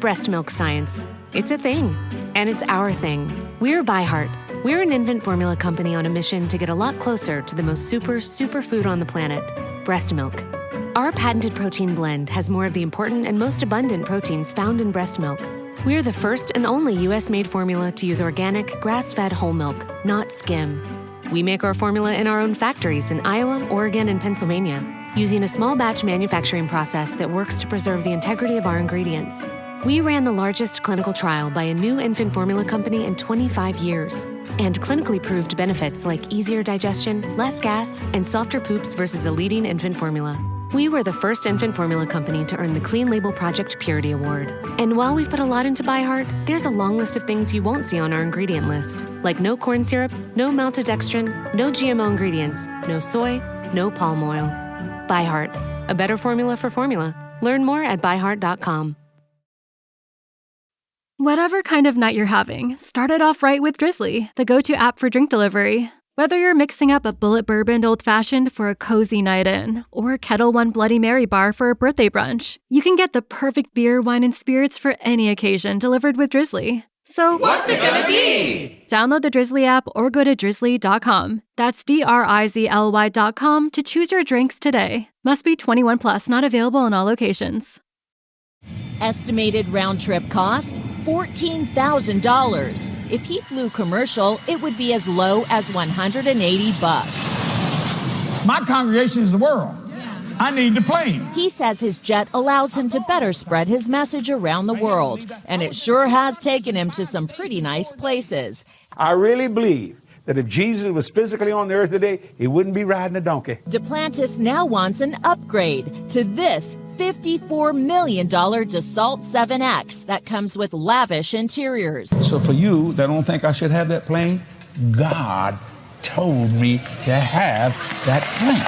Breast milk science. It's a thing. And it's our thing. We're ByHeart. We're an infant formula company on a mission to get a lot closer to the most super food on the planet, breast milk. Our patented protein blend has more of the important and most abundant proteins found in breast milk. We're the first and only U.S.-made formula to use organic, grass-fed whole milk, not skim. We make our formula in our own factories in Iowa, Oregon, and Pennsylvania, using a small batch manufacturing process that works to preserve the integrity of our ingredients. We ran the largest clinical trial by a new infant formula company in 25 years, and clinically proved benefits like easier digestion, less gas, and softer poops versus a leading infant formula. We were the first infant formula company to earn the Clean Label Project Purity Award. And while we've put a lot into ByHeart, there's a long list of things you won't see on our ingredient list, like no corn syrup, no maltodextrin, no GMO ingredients, no soy, no palm oil. ByHeart, a better formula for formula. Learn more at byheart.com. Whatever kind of night you're having, start it off right with Drizzly, the go-to app for drink delivery. Whether you're mixing up a bullet bourbon old-fashioned for a cozy night in, or a Kettle One Bloody Mary bar for a birthday brunch, you can get the perfect beer, wine, and spirits for any occasion delivered with Drizzly. So, what's it gonna be? Download the Drizzly app or go to drizzly.com. That's DRIZLY.com to choose your drinks today. Must be 21 plus, not available in all locations. Estimated round-trip cost, $14,000. If he flew commercial, it would be as low as $180. My congregation is the world. I need the plane. He says his jet allows him to better spread his message around the world, and it sure has taken him to some pretty nice places. I really believe that if Jesus was physically on the earth today, he wouldn't be riding a donkey. Duplantis now wants an upgrade to this $54 million Dassault 7X that comes with lavish interiors. So for you that don't think I should have that plane, God told me to have that plane.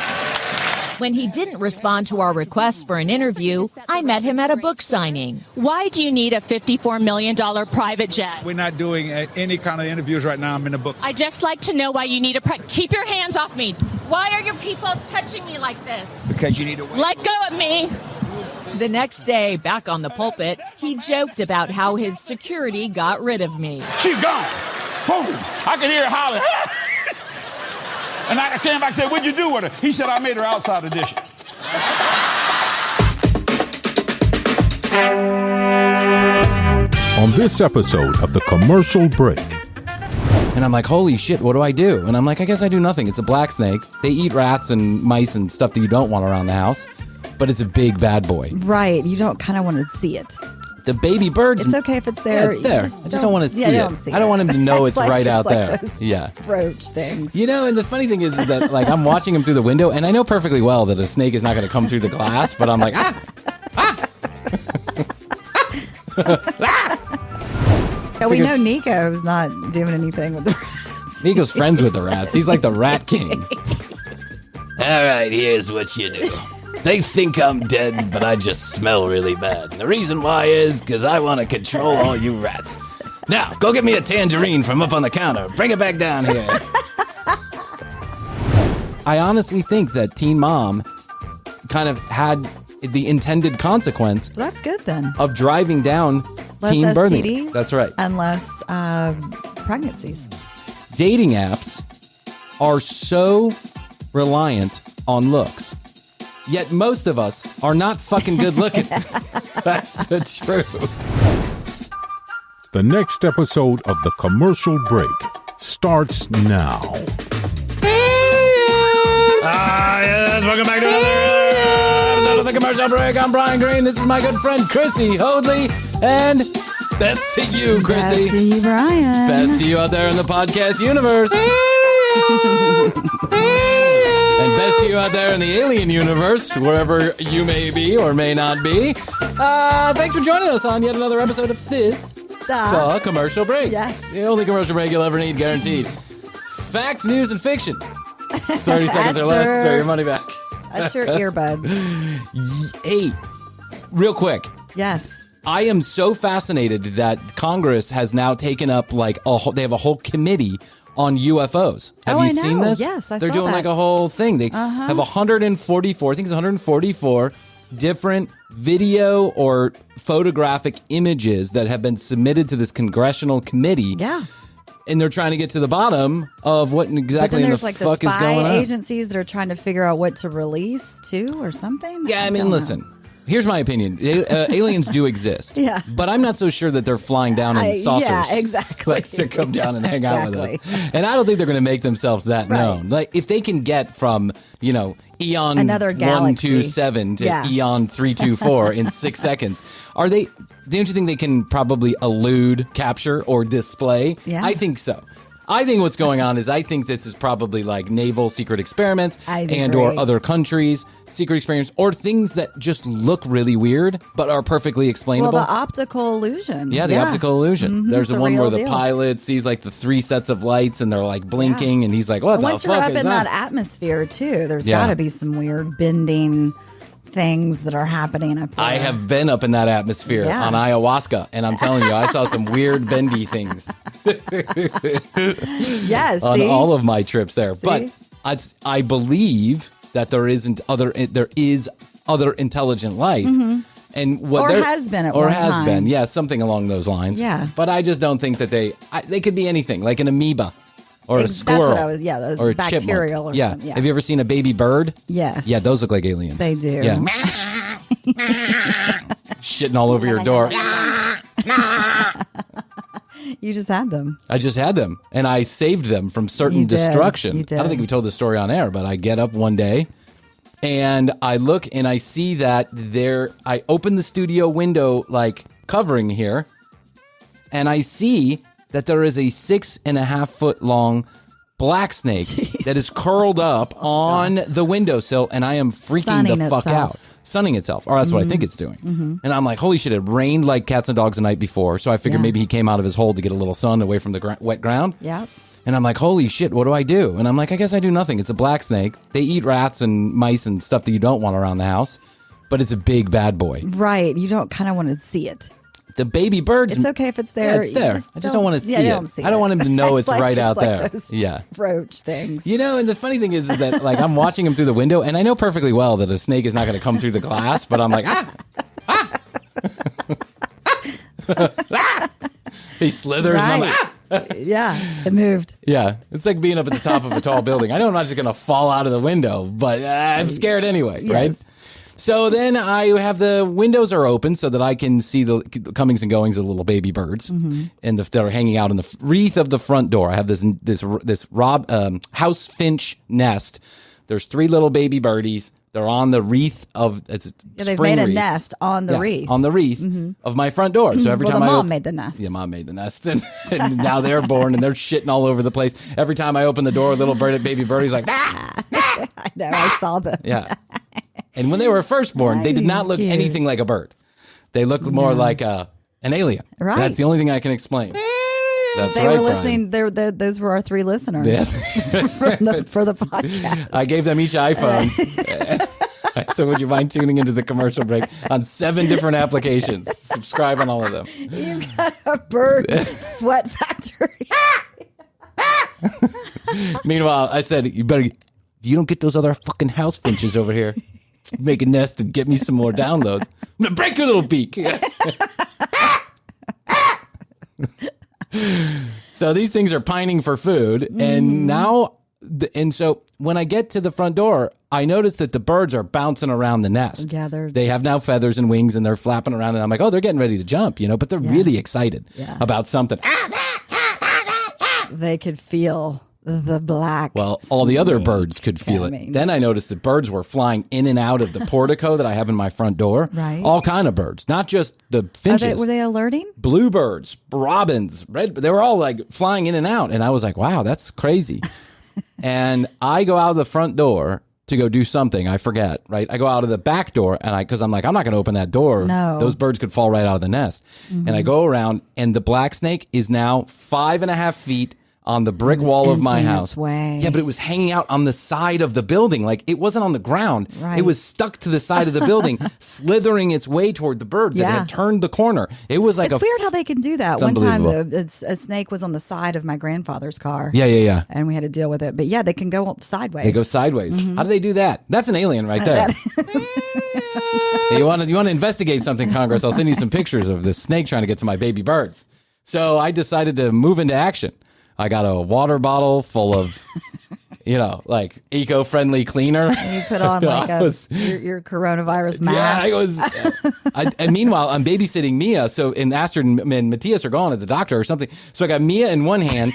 When he didn't respond to our request for an interview, I met him at a book signing. Why do you need a $54 million private jet? We're not doing any kind of interviews right now. I'm in a book. I'd just like to know why you need keep your hands off me. Why are your people touching me like this? Because you need to wait. Let go of me. The next day, back on the pulpit, he joked about how his security got rid of me. She's gone. Boom. I could hear her hollering. And I came back and said, what'd you do with her? He said, I made her outside edition. On this episode of The Commercial Break. And I'm like, holy shit, what do I do? And I'm like, I guess I do nothing. It's a black snake. They eat rats and mice and stuff that you don't want around the house. But it's a big bad boy. Right. You don't kind of want to see it. The baby birds. It's okay if it's there. Yeah, it's there. I just don't want to see it. I don't want him to know it's like, right out there. Those yeah. roach things. You know, and the funny thing is that like I'm watching him through the window, and I know perfectly well that a snake is not going to come through the glass, but I'm like, Yeah, we know Nico's not doing anything with the rats. Nico's friends with the rats. He's like the rat king. All right, here's what you do. They think I'm dead, but I just smell really bad. And the reason why is because I want to control all you rats. Now, go get me a tangerine from up on the counter. Bring it back down here. I honestly think that Teen Mom kind of had the intended consequence. Well, that's good then. Of driving down less teen birthing. STDs, that's right. And less pregnancies. Dating apps are so reliant on looks. Yet most of us are not fucking good looking. That's the truth. The next episode of The Commercial Break starts now. Yes, welcome back to another episode of The Commercial Break. I'm Bryan Green. This is my good friend Krissy Hoadley. And best to you, Krissy. Best to you, Bryan. Best to you out there in the podcast universe. And best to you out there in the alien universe, wherever you may be or may not be. Thanks for joining us on yet another episode of this, The Commercial Break. Yes. The only commercial break you'll ever need, guaranteed. Fact, news, and fiction. 30 seconds or less, so your money back. That's your earbuds. Hey, real quick. Yes. I am so fascinated that Congress has now taken up like they have a whole committee on UFOs. Have you seen this? Yes, I They're saw doing that. like a whole thing. They have 144, I think it's 144 different video or photographic images that have been submitted to this congressional committee. Yeah. And they're trying to get to the bottom of what exactly in the like fuck the is going on. agencies that are trying to figure out what to release too, or something. Yeah, I mean, listen. Here's my opinion. Aliens do exist. Yeah. But I'm not so sure that they're flying down in saucers. Yeah, exactly. Like, to come down and hang out with us. And I don't think they're going to make themselves that known. Like, if they can get from, Eon Another galaxy. 127 to Eon 324 in 6 seconds, don't you think they can probably elude, capture, or display? Yeah. I think so. I think what's going on is I think this is probably like naval secret experiments and or other countries' secret experiments or things that just look really weird but are perfectly explainable. Well, the optical illusion. Yeah, the optical illusion. Mm-hmm. There's the It's a one where real the deal. pilot sees like the 3 sets of lights and they're like blinking and he's like, what the fuck is that? Once you're up in that atmosphere too, there's got to be some weird bending things that are happening up there. I have been up in that atmosphere on ayahuasca, and I'm telling you, I saw some weird bendy things. Yes, on all of my trips there. But I believe that there is other intelligent life. Mm-hmm. And what or there- has been at or one has time. been, yeah, something along those lines. Yeah. But I just don't think that they could be anything, like an amoeba. Or a squirrel. That's what I was, those or a bacterial chipmunk. or something. Yeah. Have you ever seen a baby bird? Yes. Yeah, those look like aliens. They do. Yeah. Shitting all over your door. You just had them. I just had them, and I saved them from certain You did. destruction. You did. I don't think we told this story on air, but I get up one day, and I look, and I see that I open the studio window, like, covering here, and I see that there is a 6.5 foot long black snake that is curled up on the windowsill, and I am freaking Sunning the fuck itself. out. Sunning itself. Or that's what I think it's doing. And I'm like, holy shit, it rained like cats and dogs the night before. So I figured maybe he came out of his hole to get a little sun away from the wet ground. Yeah. And I'm like, holy shit, what do I do? And I'm like, I guess I do nothing. It's a black snake. They eat rats and mice and stuff that you don't want around the house. But it's a big bad boy. Right. You don't kind of want to see it. The baby birds. It's okay if it's there. Yeah, it's there. I just don't want to see it. I don't want him to know it's like, right out like there. Those Yeah. roach things. And the funny thing is that like I'm watching him through the window, and I know perfectly well that a snake is not going to come through the glass, but I'm like, He slithers, and I'm like, Yeah, it moved. Yeah, it's like being up at the top of a tall building. I know I'm not just going to fall out of the window, but I'm scared anyway, right? So then I have the windows are open so that I can see the comings and goings of the little baby birds, and they're hanging out in the wreath of the front door. I have this house finch nest. There's 3 little baby birdies. They're on the wreath of it's. Yeah, they've spring made a wreath. nest on the wreath. On the wreath of my front door. So every Well, time the I mom made the nest. Yeah, mom made the nest, and now they're born and they're shitting all over the place. Every time I open the door, little baby birdie's like, I know, I saw them. yeah. And when they were first born, they did not look Cute. anything like a bird. They looked more like an alien. Right. That's the only thing I can explain. That's They right, were Brian. listening. Those were our 3 listeners Yeah. for the podcast. I gave them each iPhone. So would you mind tuning into the commercial break on 7 different applications? Subscribe on all of them. You got a bird sweat factory. Meanwhile, I said, you don't get those other fucking house finches over here. Make a nest and get me some more downloads. I'm going to break your little beak. So these things are pining for food. And now, so when I get to the front door, I notice that the birds are bouncing around the nest. Yeah, they have now feathers and wings and they're flapping around. And I'm like, oh, they're getting ready to jump, but they're really excited about something. They could feel the black. Well, all the other birds could feel it. Then I noticed that birds were flying in and out of the portico that I have in my front door. Right. All kind of birds, not just the finches. Were they alerting? Bluebirds, robins, they were all like flying in and out. And I was like, wow, that's crazy. And I go out of the front door to go do something. I forget, right? I go out of the back door because I'm like, I'm not going to open that door. No. Those birds could fall right out of the nest. And I go around and the black snake is now 5.5 feet on the brick wall of my house. Its way. Yeah, but it was hanging out on the side of the building. Like, it wasn't on the ground. Right. It was stuck to the side of the building, slithering its way toward the birds. Yeah. It had turned the corner. It was like it's weird how they can do that. It's One time, a snake was on the side of my grandfather's car. Yeah. And we had to deal with it. But yeah, they can go sideways. They go sideways. How do they do that? That's an alien right there. You want to investigate something, Congress? I'll send you some pictures of this snake trying to get to my baby birds. So I decided to move into action. I got a water bottle full of, like eco-friendly cleaner. And you put on like your coronavirus mask. Yeah, I was. And meanwhile, I'm babysitting Mia. So, and Astrid and Matthias are gone at the doctor or something. So I got Mia in one hand.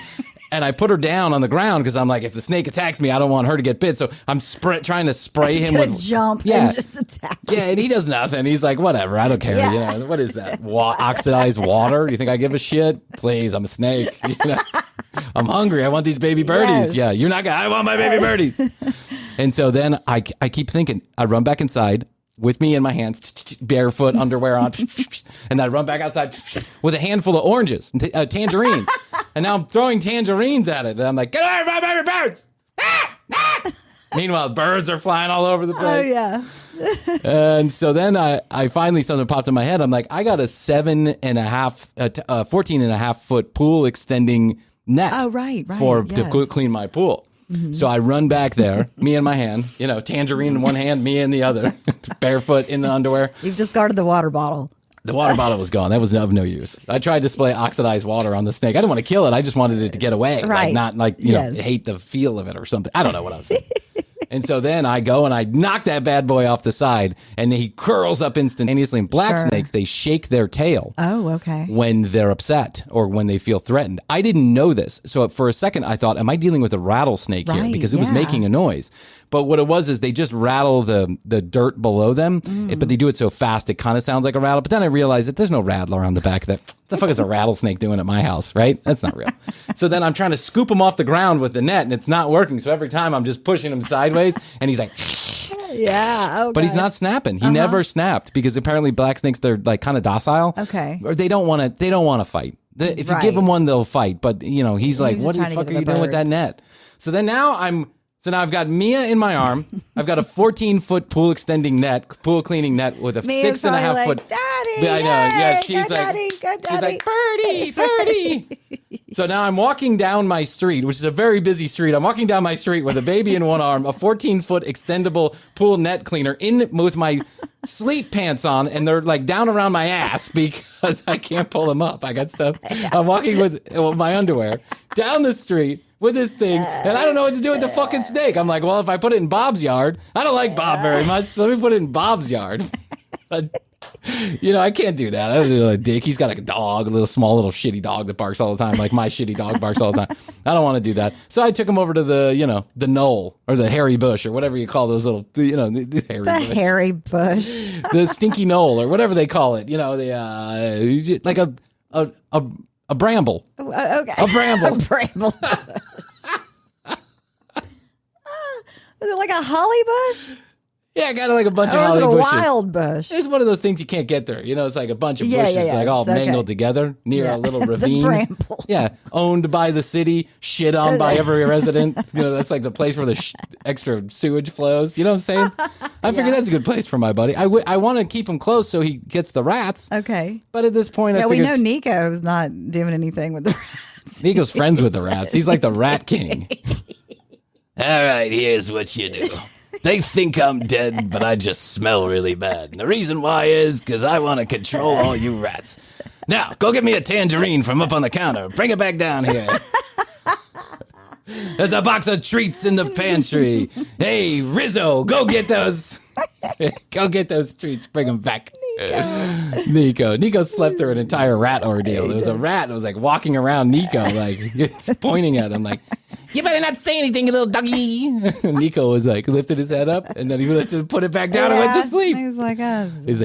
And I put her down on the ground because I'm like, if the snake attacks me, I don't want her to get bit. So I'm trying to spray him with jump and just attack you. Yeah, and he does nothing. He's like, whatever, I don't care. Yeah. What is that? Oxidized water? You think I give a shit? Please, I'm a snake. I'm hungry. I want these baby birdies. Yes. Yeah, you're not gonna. I want my baby birdies. And so then I keep thinking. I run back inside with me in my hands, barefoot, underwear on, and I run back outside with a handful of oranges, tangerines. And now I'm throwing tangerines at it. And I'm like, get away from my baby birds! Meanwhile, birds are flying all over the place. Oh, yeah. And so then I finally, something popped in my head. I'm like, I got a 14 and a half foot pool extending net to clean my pool. Mm-hmm. So I run back there, me in my hand, tangerine in one hand, me in the other, barefoot in the underwear. You've discarded the water bottle. The water bottle was gone. That was of no use. I tried to spray oxidized water on the snake. I didn't want to kill it. I just wanted it to get away. Right. Not hate the feel of it or something. I don't know what I was saying. And so then I go and I knock that bad boy off the side, and he curls up instantaneously. And black snakes, they shake their tail. Oh, okay. When they're upset or when they feel threatened. I didn't know this. So for a second, I thought, am I dealing with a rattlesnake here? Because it was making a noise. But what it was is they just rattle the dirt below them, but they do it so fast it kind of sounds like a rattle. But then I realized that there's no rattler on the back of that. What the fuck is a rattlesnake doing at my house, right? That's not real. So then I'm trying to scoop him off the ground with the net, and it's not working. So every time I'm just pushing him sideways, and he's like... Yeah, okay. But he's not snapping. He never snapped because apparently black snakes, they're like kind of docile. Okay. Or they don't want to fight. If you give them one, they'll fight. But, he's like, what the fuck are you doing with that net? So then now I've got Mia in my arm. I've got a 14-foot pool cleaning net with a 6.5 foot. Daddy, I know. Yeah, she's like, birdie. So now I'm walking down my street, which is a very busy street. I'm walking down my street with a baby in one arm, a 14-foot extendable pool net cleaner with my sleep pants on, and they're like down around my ass because I can't pull them up. I got stuff. I'm walking with my underwear down the street with this thing, and I don't know what to do with the fucking snake. I'm like, well, if I put it in Bob's yard, I don't like Bob very much, so let me put it in Bob's yard. I can't do that. I don't do a dick. He's got a dog, a small little shitty dog that barks all the time, like my shitty dog barks all the time. I don't want to do that. So I took him over to the knoll or the hairy bush or whatever you call those little, the hairy bush, the stinky knoll or whatever they call it. Like a bramble. Okay. A bramble. A bramble. Was it like a holly bush? Yeah, I got like a bunch of holly bushes. Or was it a wild bush? It's one of those things you can't get there. It's like a bunch of bushes like all mangled together near a little ravine. The bramble. Yeah, owned by the city, shit on by every resident. That's like the place where the extra sewage flows. You know what I'm saying? I figured that's a good place for my buddy. I want to keep him close so he gets the rats. Okay. But at this point, we know Nico's not doing anything with the rats. Nico's friends with the rats. He's like the rat king. All right, here's what you do. They think I'm dead, but I just smell really bad. And the reason why is because I want to control all you rats. Now, go get me a tangerine from up on the counter. Bring it back down here. There's a box of treats in the pantry. Hey, Rizzo, go get those. Go get those treats. Bring them back. Nico slept through an entire rat ordeal. There was a rat that was like walking around Nico, like pointing at him like, you better not say anything, you little doggy. Nico was like, lifted his head up, and then he put it back down and went to sleep. He's like,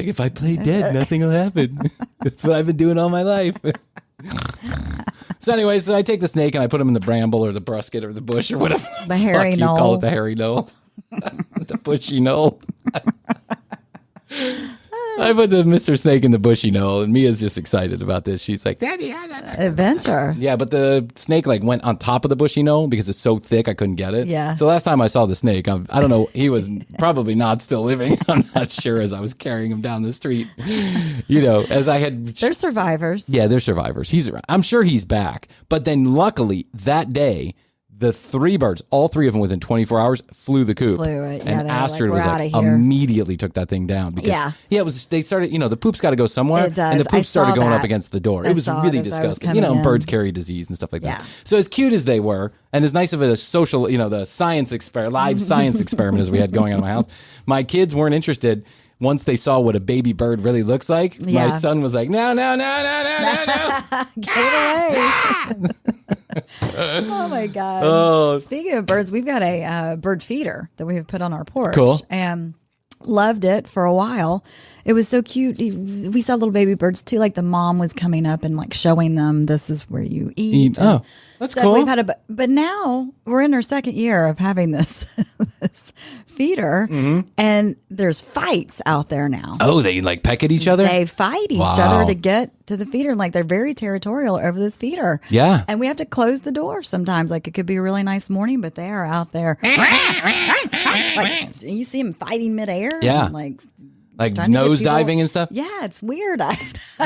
if I play dead, nothing will happen. That's what I've been doing all my life. So anyway, I take the snake and I put him in the bramble or the brusket or the bush or whatever the hairy knoll. You call it, the hairy knoll. The bushy knoll. I put the Mr. Snake in the bushy knoll, and Mia's just excited about this. She's like, Daddy, adventure. Yeah, but the snake like went on top of the bushy knoll because it's so thick I couldn't get it. Yeah. So last time I saw the snake, I don't know, he was probably not still living. I'm not sure as I was carrying him down the street. You know, as I had. They're survivors. Yeah, they're survivors. I'm sure he's back. But then luckily that day, the 3 birds, all 3 of them within 24 hours, flew the coop. Flew it. Yeah, and Astrid was like, here. immediately took that thing down. Because, it was, they started, the poop's got to go somewhere. It does. And the poop started going up against the door. It was really it as disgusting. Birds carry disease and stuff like that. Yeah. So as cute as they were, and as nice of a social, the science live science experiment as we had going on in my house, my kids weren't interested. Once they saw what a baby bird really looks like, my son was like, no. Get it away. Oh, my God. Oh. Speaking of birds, we've got a bird feeder that we have put on our porch. Cool. And loved it for a while. It was so cute. We saw little baby birds, too. Like the mom was coming up and like showing them this is where you eat. Oh, that's cool. We've had but now we're in our second year of having this feeder, and there's fights out there now. Oh, they like peck at each other? They fight each other to get to the feeder. Like they're very territorial over this feeder. Yeah. And we have to close the door sometimes. Like it could be a really nice morning, but they are out there. Like, you see them fighting midair. Yeah. And like nose diving and stuff. Yeah, it's weird.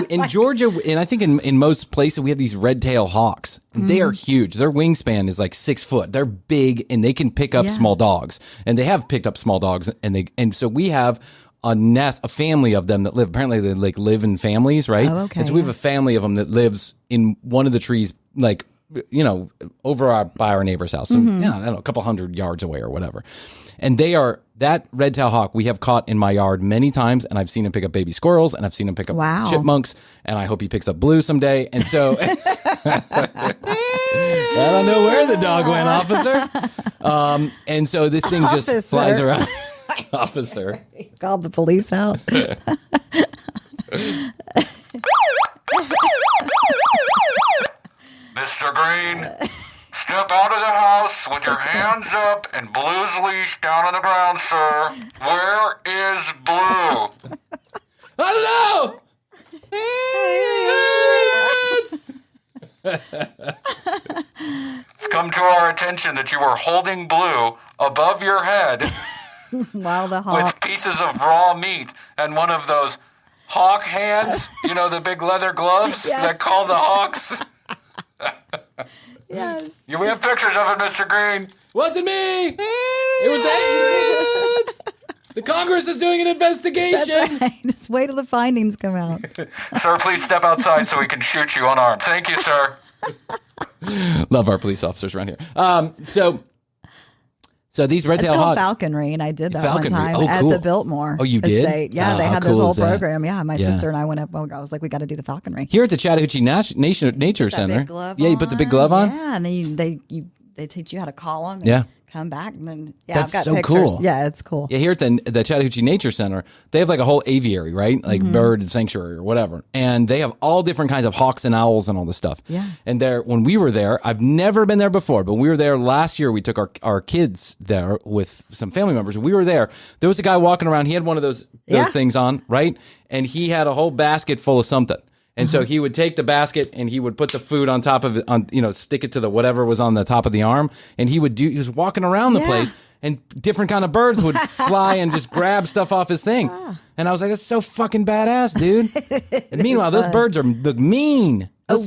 In Georgia, and I think in most places, we have these red-tailed hawks. They are huge. Their wingspan is like 6 foot. They're big, and they can pick up small dogs. And they have picked up small dogs, and so we have a family of them that live. Apparently, they like live in families, right? Oh, okay. And so we have a family of them that lives in one of the trees, like over by our neighbor's house. So, I don't know, a couple 100 yards away or whatever. And that red-tailed hawk we have caught in my yard many times, and I've seen him pick up baby squirrels, and I've seen him pick up chipmunks, and I hope he picks up Blue someday. And so I don't know where the dog went, officer. And so this thing just flies around. Officer. He called the police out. Mr. Green, step out of the house with your hands up and Blue's leash down on the ground, sir. Where is Blue? I don't know. It's come to our attention that you were holding Blue above your head While the hawk. with pieces of raw meat and one of those hawk hands, the big leather gloves that call the hawks. Yes. We have pictures of it, Mr. Green. Wasn't me. It was that. The Congress is doing an investigation. That's right. Just wait till the findings come out. Sir, please step outside so we can shoot you unarmed. Thank you, sir. Love our police officers around here. So these red-tailed It's called hawks. falconry, and I did that Falconry. one time Oh, at cool. the Biltmore Oh, you did? Estate. Yeah, Oh, they how had cool this whole is that? program. Yeah, my Yeah. sister and I went up. I was like, we got to do the falconry. Here at the Chattahoochee Nature Center. Big glove you put the big glove on? Yeah, and then they teach you how to call them. And Yeah. come back, and then That's I've got so pictures. cool. Yeah, it's cool. Yeah, here at the Chattahoochee Nature Center, they have like a whole aviary, right? Like bird sanctuary or whatever. And they have all different kinds of hawks and owls and all this stuff. Yeah. And when we were there, I've never been there before, but we were there last year. We took our kids there with some family members. We were there. There was a guy walking around. He had one of those things on, right? And he had a whole basket full of something. And so he would take the basket and he would put the food on top of it, stick it to the whatever was on the top of the arm. And he was walking around the place, and different kind of birds would fly and just grab stuff off his thing. And I was like, that's so fucking badass, dude. And meanwhile, those birds look mean. You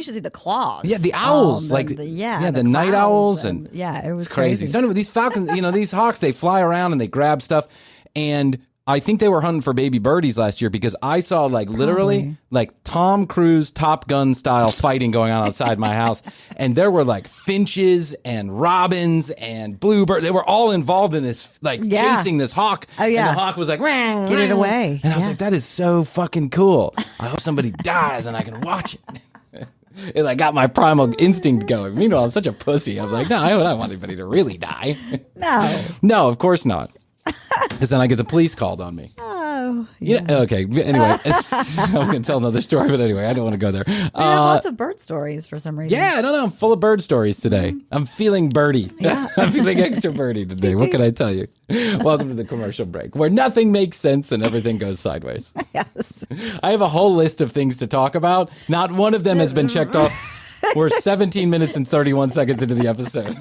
should see the claws. Yeah, the owls, the night owls, and it was it's crazy. So anyway, these falcons, these hawks, they fly around and they grab stuff, and I think they were hunting for baby birdies last year because I saw literally Tom Cruise Top Gun style fighting going on outside my house. And there were finches and robins and bluebird. They were all involved in this, chasing this hawk. Oh, yeah. And the hawk was like, "Rang, get it rang." away. And I was like, that is so fucking cool. I hope somebody dies and I can watch it. It got my primal instinct going. Meanwhile, I'm such a pussy. I'm like, no, I don't want anybody to really die. No. No, of course not. Because then I get the police called on me. Oh, Oh, yeah. Okay. Anyway, I was going to tell another story, but anyway, I don't want to go there. We have lots of bird stories for some reason. Yeah, I don't know. I'm full of bird stories today. I'm feeling birdie. Yeah. I'm feeling extra birdie today. What can I tell you? Welcome to the commercial break, where nothing makes sense and everything goes sideways. Yes. I have a whole list of things to talk about. Not one of them has been checked off. We're 17 minutes and 31 seconds into the episode.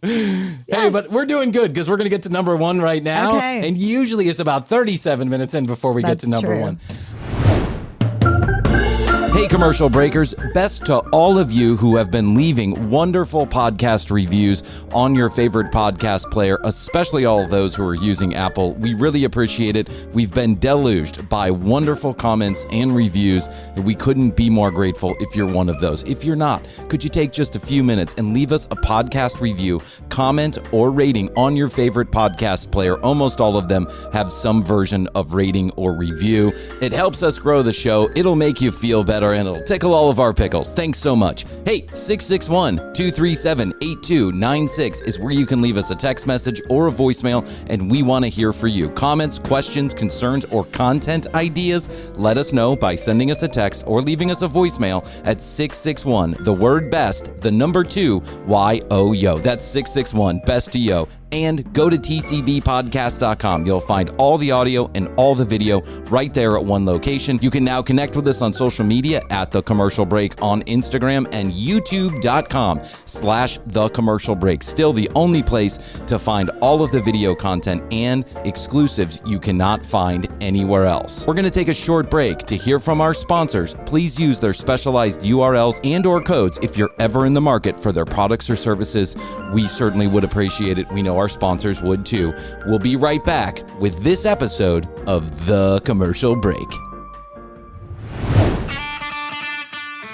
Hey, but we're doing good because we're going to get to number one right now. Okay. And usually it's about 37 minutes in before we get to number one. Hey, commercial breakers, best to all of you who have been leaving wonderful podcast reviews on your favorite podcast player, especially all of those who are using Apple. We really appreciate it. We've been deluged by wonderful comments and reviews, and we couldn't be more grateful if you're one of those. If you're not, could you take just a few minutes and leave us a podcast review, comment, or rating on your favorite podcast player? Almost all of them have some version of rating or review. It helps us grow the show. It'll make you feel better, and it'll tickle all of our pickles. Thanks so much. Hey, 661-237-8296 is where you can leave us a text message or a voicemail, and we want to hear for you. Comments, questions, concerns, or content ideas, let us know by sending us a text or leaving us a voicemail at 661, the word best, the number 2, YOYO. That's 661-BEST-YO. And go to tcbpodcast.com. You'll find all the audio and all the video right there at one location. You can now connect with us on social media at The Commercial Break on Instagram and youtube.com/The Commercial Break. Still the only place to find all of the video content and exclusives you cannot find anywhere else. We're going to take a short break to hear from our sponsors. Please use their specialized URLs and or codes if you're ever in the market for their products or services. We certainly would appreciate it. We know our sponsors would too. We'll be right back with this episode of The Commercial Break.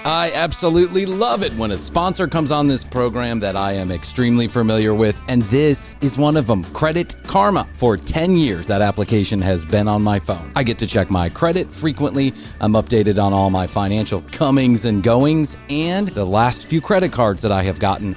I absolutely love it when a sponsor comes on this program that I am extremely familiar with, and this is one of them, Credit Karma. For 10 years, that application has been on my phone. I get to check my credit frequently. I'm updated on all my financial comings and goings, and the last few credit cards that I have gotten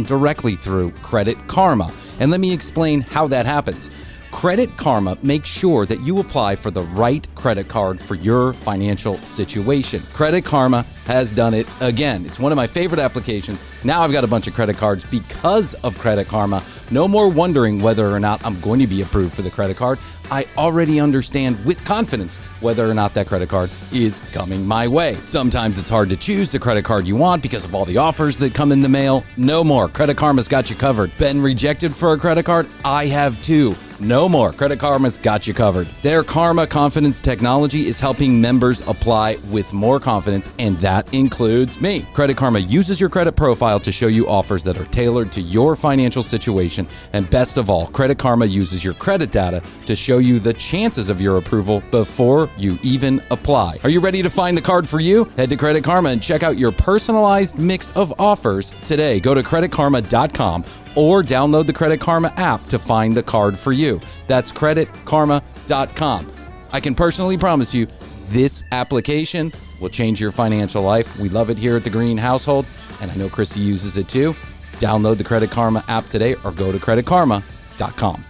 directly through Credit Karma. And let me explain how that happens. Credit Karma makes sure that you apply for the right credit card for your financial situation. Credit Karma has done it again. It's one of my favorite applications. Now I've got a bunch of credit cards because of Credit Karma. No more wondering whether or not I'm going to be approved for the credit card. I already understand with confidence whether or not that credit card is coming my way. Sometimes it's hard to choose the credit card you want because of all the offers that come in the mail. No more. Credit Karma's got you covered. Been rejected for a credit card? I have too. No more. Credit Karma's got you covered. Their Karma Confidence technology is helping members apply with more confidence, and that includes me. Credit Karma uses your credit profile to show you offers that are tailored to your financial situation, and best of all, Credit Karma uses your credit data to show you the chances of your approval before you even apply. Are you ready to find the card for you? Head to Credit Karma and check out your personalized mix of offers today. Go to creditkarma.com or download the Credit Karma app to find the card for you. That's creditkarma.com. I can personally promise you this application will change your financial life. We love it here at the Green household, and I know Krissy uses it too. Download the Credit Karma app today or go to creditkarma.com.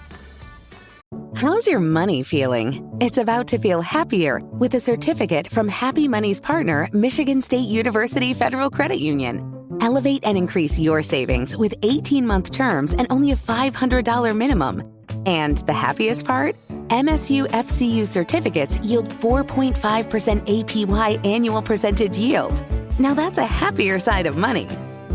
How's your money feeling? It's about to feel happier with a certificate from Happy Money's partner, Michigan State University Federal Credit Union. Elevate and increase your savings with 18-month terms and only a $500 minimum. And the happiest part? MSU FCU certificates yield 4.5% APY annual percentage yield. Now that's a happier side of money.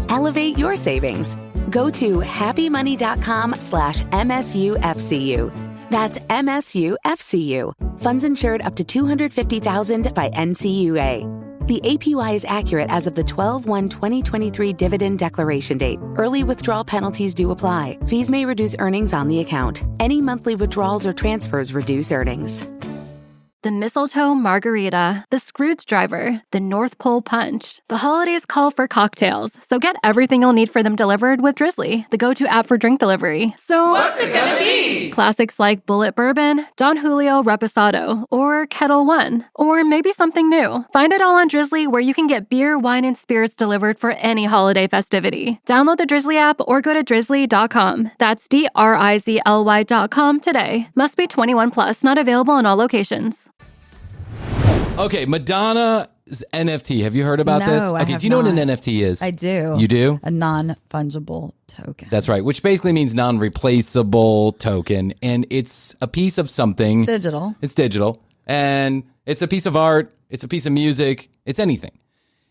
Elevate your savings. Go to happymoney.com/MSUFCU. That's MSUFCU. Funds insured up to $250,000 by NCUA. The APY is accurate as of the 12/1/2023 dividend declaration date. Early withdrawal penalties do apply. Fees may reduce earnings on the account. Any monthly withdrawals or transfers reduce earnings. The mistletoe margarita, the Scrooge driver, the North Pole punch. The holidays call for cocktails, so get everything you'll need for them delivered with Drizzly, the go-to app for drink delivery. So what's it gonna be? Classics like Bullet Bourbon, Don Julio Reposado, or Kettle One, or maybe something new. Find it all on Drizzly, where you can get beer, wine, and spirits delivered for any holiday festivity. Download the Drizzly app or go to drizzly.com. That's DRIZLY.com today. Must be 21 plus, not available in all locations. Okay, Madonna's NFT. Have you heard about this? No, I Okay, have do you know what an not. NFT is? I do. You do? A non-fungible token. That's right, which basically means non-replaceable token. And it's a piece of something. It's digital. It's digital. And it's a piece of art. It's a piece of music. It's anything.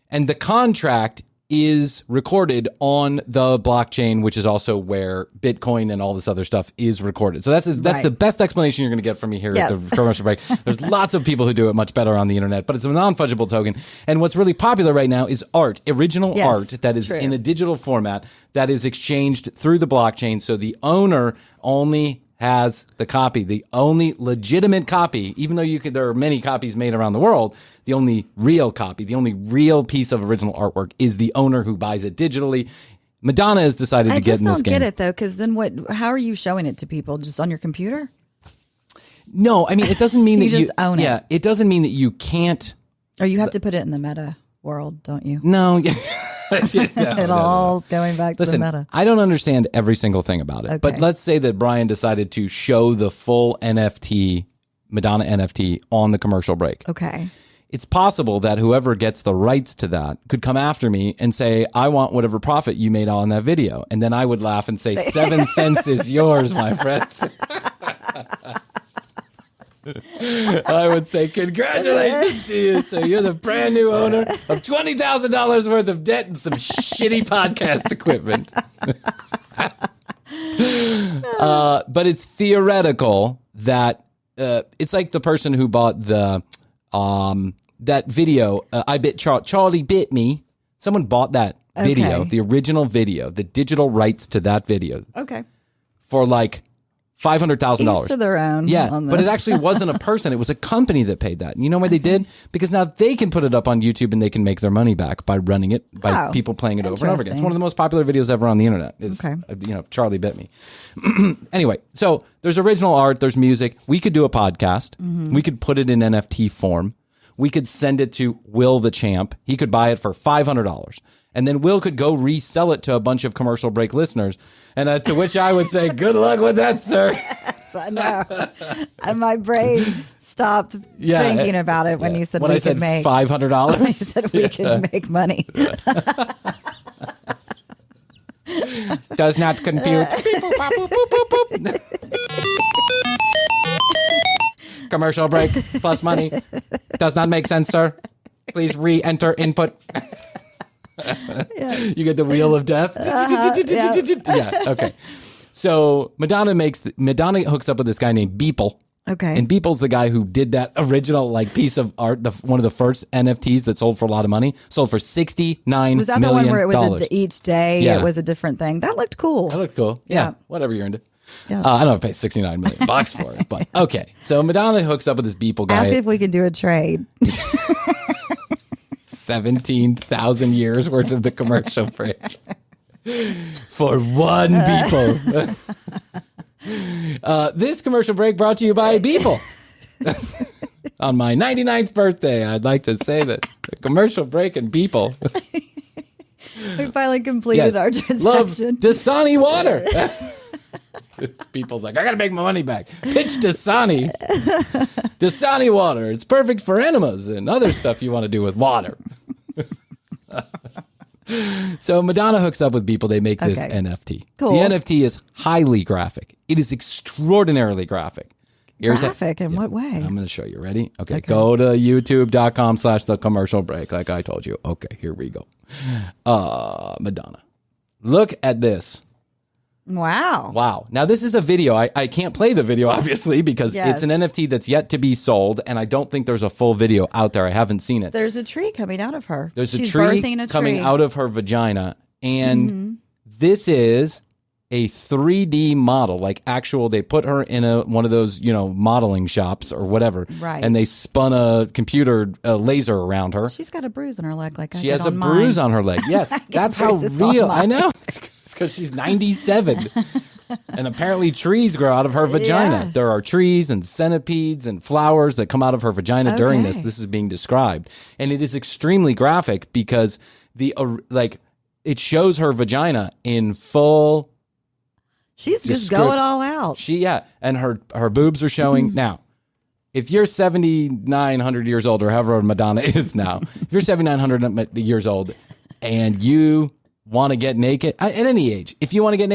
And the contract is recorded on the blockchain, which is also where Bitcoin and all this other stuff is recorded. So that's Right. the best explanation you're going to get from me here Yes. at the commercial break. There's lots of people who do it much better on the internet, but it's a non-fungible token. And what's really popular right now is art, original Yes, art that is true. in a digital format that is exchanged through the blockchain. So the owner only has the copy, the only legitimate copy, even though there are many copies made around the world, the only real copy, the only real piece of original artwork is the owner who buys it digitally. Madonna has decided to get in this game. I just don't get it though, because then what? How are you showing it to people? Just on your computer? No, I mean, it doesn't mean You that just own it. Yeah, it doesn't mean that you can't. Or you have to put it in the meta world, don't you? No. It all's going back to Listen, the meta. I don't understand every single thing about it, but Okay. let's say that Bryan decided to show the full NFT, Madonna NFT, on the commercial break. Okay. It's possible that whoever gets the rights to that could come after me and say, I want whatever profit you made on that video. And then I would laugh and say, 7 cents is yours, my friend. I would say, congratulations to you. So you're the brand new owner of $20,000 worth of debt and some shitty podcast equipment. But it's theoretical that it's like the person who bought the that video, I bit Charlie bit me. Someone bought that video, Okay. the original video, the digital rights to that video Okay. for like $500,000. Each to their own. Yeah, on but it this. actually wasn't a person. It was a company that paid that. And you know why they did? Because now they can put it up on YouTube and they can make their money back by running it, by Oh, people playing it over and over again. It's interesting. one of the most popular videos ever on the internet. It's, Okay. Charlie bit me. Anyway, so there's original art, there's music. We could do a podcast. Mm-hmm. We could put it in NFT form. We could send it to Will the Champ. He could buy it for $500. And then Will could go resell it to a bunch of commercial break listeners. And to which I would say, good luck with that, sir. I know. And my brain stopped Yeah, thinking about it when you said we I could said make $500. When you said we could make money. Does not compute. Commercial break plus money does not make sense, sir. Please re-enter input. Yes. You get the wheel of death. Yeah. Okay. So Madonna hooks up with this guy named Beeple. Okay. And Beeple's the guy who did that original piece of art, one of the first NFTs that sold for a lot of money, sold for $69 million. Was that the one where it was each day Yeah. it was a different thing? That looked cool. That looked cool. Yeah. Yeah. Whatever you're into. Yeah. I don't pay $69 million for it, but okay. So Madonna hooks up with this Beeple guy. Ask if we can do a trade. 17,000 years worth of the commercial break for one Beeple. This commercial break brought to you by Beeple. On my 99th birthday, I'd like to say that the commercial break and Beeple. We finally completed our Love transaction. Dasani water. People's like, I gotta make my money back. Pitch Dasani. Dasani water. It's perfect for enemas and other stuff you want to do with water. So Madonna hooks up with people. They make this Okay. NFT. Cool. The NFT is highly graphic. It is extraordinarily graphic. Graphic in what way? I'm going to show you. Ready? Okay. Go to youtube.com/the commercial break like I told you. Okay, here we go. Madonna. Look at this. Wow. Wow. Now, this is a video. I can't play the video, obviously, because Yes. it's an NFT that's yet to be sold, and I don't think there's a full video out there. I haven't seen it. There's a tree coming out of her. There's She's a tree birthing a coming tree. out of her vagina, and this is a 3D model, like actual, they put her in one of those, modeling shops or whatever. Right. And they spun a computer laser around her. She's got a bruise on her leg like she has a bruise on her leg. Yes. That's how real. I know. It's because she's 97. And apparently trees grow out of her vagina. Yeah. There are trees and centipedes and flowers that come out of her vagina during this. This is being described. And it is extremely graphic because it shows her vagina in full. She's just going all out. And her boobs are showing. Now, if you're 7,900 years old, or however Madonna is now, if you're 7,900 years old and you want to get naked at any age, if you want to get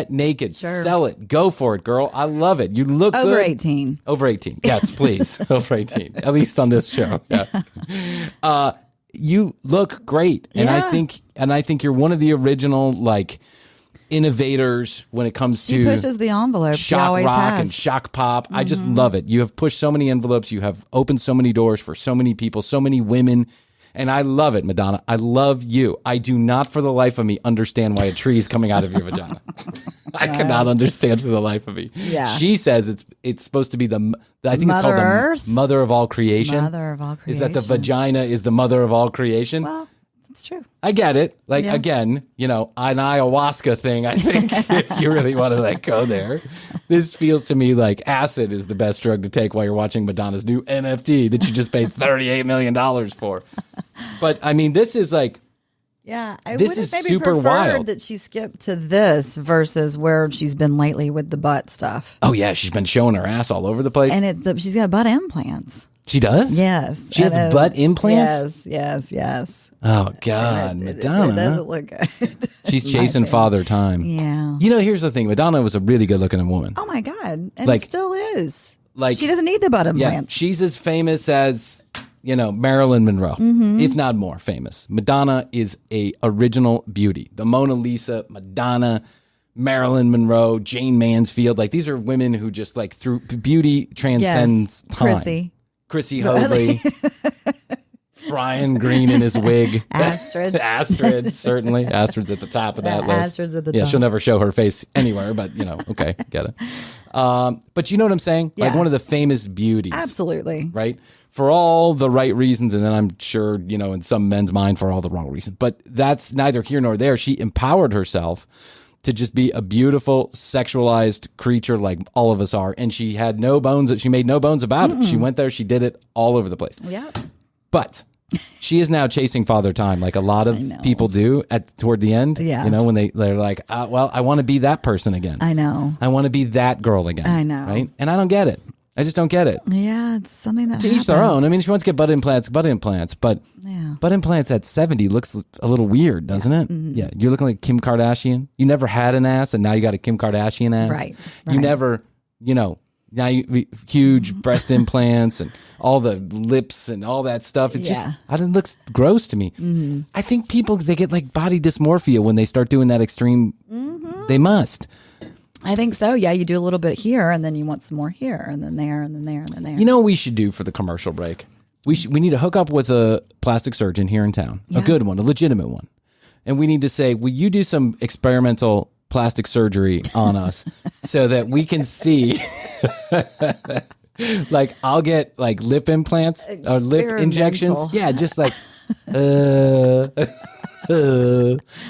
naked, Sure. Sell it, go for it, girl. I love it. You look Over good. 18. Over 18. Yes, please. Over 18. At least on this show. Yeah. You look great. And I think you're one of the original, innovators when it comes to She pushes the envelope. She shock always rock has. and shock pop. I just love it. You have pushed so many envelopes. You have opened so many doors for so many people, so many women. And I love it, Madonna. I love you. I do not for the life of me understand why a tree is coming out of your vagina. I cannot understand for the life of me. Yeah. She says it's supposed to be I think it's called Earth? the mother of all creation. Mother of all creation. Is that the vagina is the mother of all creation? Well, it's true. I get it. Again, an ayahuasca thing, I think, if you really want to go there. This feels to me like acid is the best drug to take while you're watching Madonna's new NFT that you just paid $38 million for. But, I mean, this is Yeah, I this would is have maybe super preferred wild. that she skipped to this versus where she's been lately with the butt stuff. Oh, yeah, she's been showing her ass all over the place. And she's got butt implants. She does? Yes. She has butt implants? Yes. Oh, God, Madonna. It doesn't look good. She's chasing father time. Yeah. Here's the thing. Madonna was a really good-looking woman. Oh, my God. And it still is. She doesn't need the butt implants. Yeah, she's as famous as, Marilyn Monroe, if not more famous. Madonna is a original beauty. The Mona Lisa, Madonna, Marilyn Monroe, Jane Mansfield. These are women who just through beauty transcends time. Krissy Hoadley. Brian Green in his wig. Astrid, certainly. Astrid's at the top of that list. Astrid's at the top. Yeah, she'll never show her face anywhere, but, okay, get it. But you know what I'm saying? Yeah. One of the famous beauties. Absolutely. Right? For all the right reasons, and then I'm sure, in some men's mind for all the wrong reasons. But that's neither here nor there. She empowered herself to just be a beautiful, sexualized creature like all of us are. And she had no bones. She made no bones about it. She went there. She did it all over the place. Yeah. But she is now chasing father time like a lot of people do toward the end. Yeah. When they're like, well, I want to be that person again. I know. I want to be that girl again. I know. Right? And I don't get it. I just don't get it. Yeah, it's something that to each their own. I mean, if she wants to get butt implants, but butt implants at 70 looks a little weird, doesn't it? Mm-hmm. Yeah, you're looking like Kim Kardashian. You never had an ass, and now you got a Kim Kardashian ass. Right. You never, now you huge breast implants and all the lips and all that stuff. It looks gross to me. Mm-hmm. I think people, they get body dysmorphia when they start doing that extreme. Mm-hmm. They must. I think so. Yeah, you do a little bit here, and then you want some more here, and then there, and then there, and then there. You know what we should do for the commercial break? We need to hook up with a plastic surgeon here in town, a good one, a legitimate one. And we need to say, will you do some experimental plastic surgery on us so that we can see, I'll get lip implants or lip injections. Yeah, just and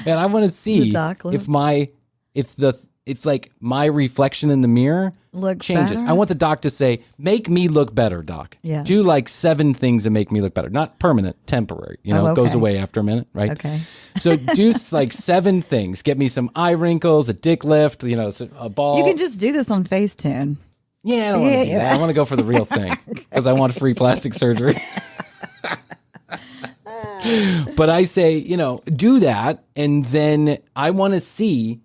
I want to see if my reflection in the mirror looks changes. better? I want the doc to say, make me look better, doc. Yes. Do 7 things that make me look better. Not permanent, temporary. It goes away after a minute, right? Okay. So do 7 things. Get me some eye wrinkles, a dick lift, a ball. You can just do this on Facetune. Yeah, I don't want to do that. I want to go for the real thing because I want free plastic surgery. But I say, do that, and then I want to see.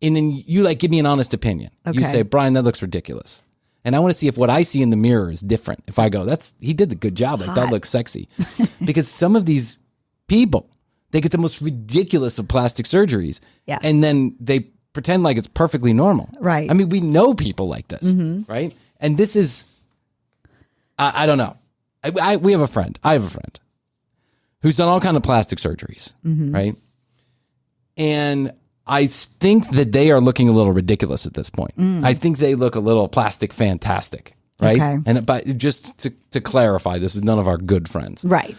And then you give me an honest opinion. Okay. You say, Brian, that looks ridiculous. And I want to see if what I see in the mirror is different. If I go, he did the good job. That looks sexy. Because some of these people, they get the most ridiculous of plastic surgeries. Yeah. And then they pretend like it's perfectly normal. Right. I mean, we know people like this, right? And this is, I don't know. We have a friend. I have a friend who's done all kind of plastic surgeries, right? And I think that they are looking a little ridiculous at this point. I think they look a little plastic fantastic, right? Okay. And but just to clarify, this is none of our good friends, Right.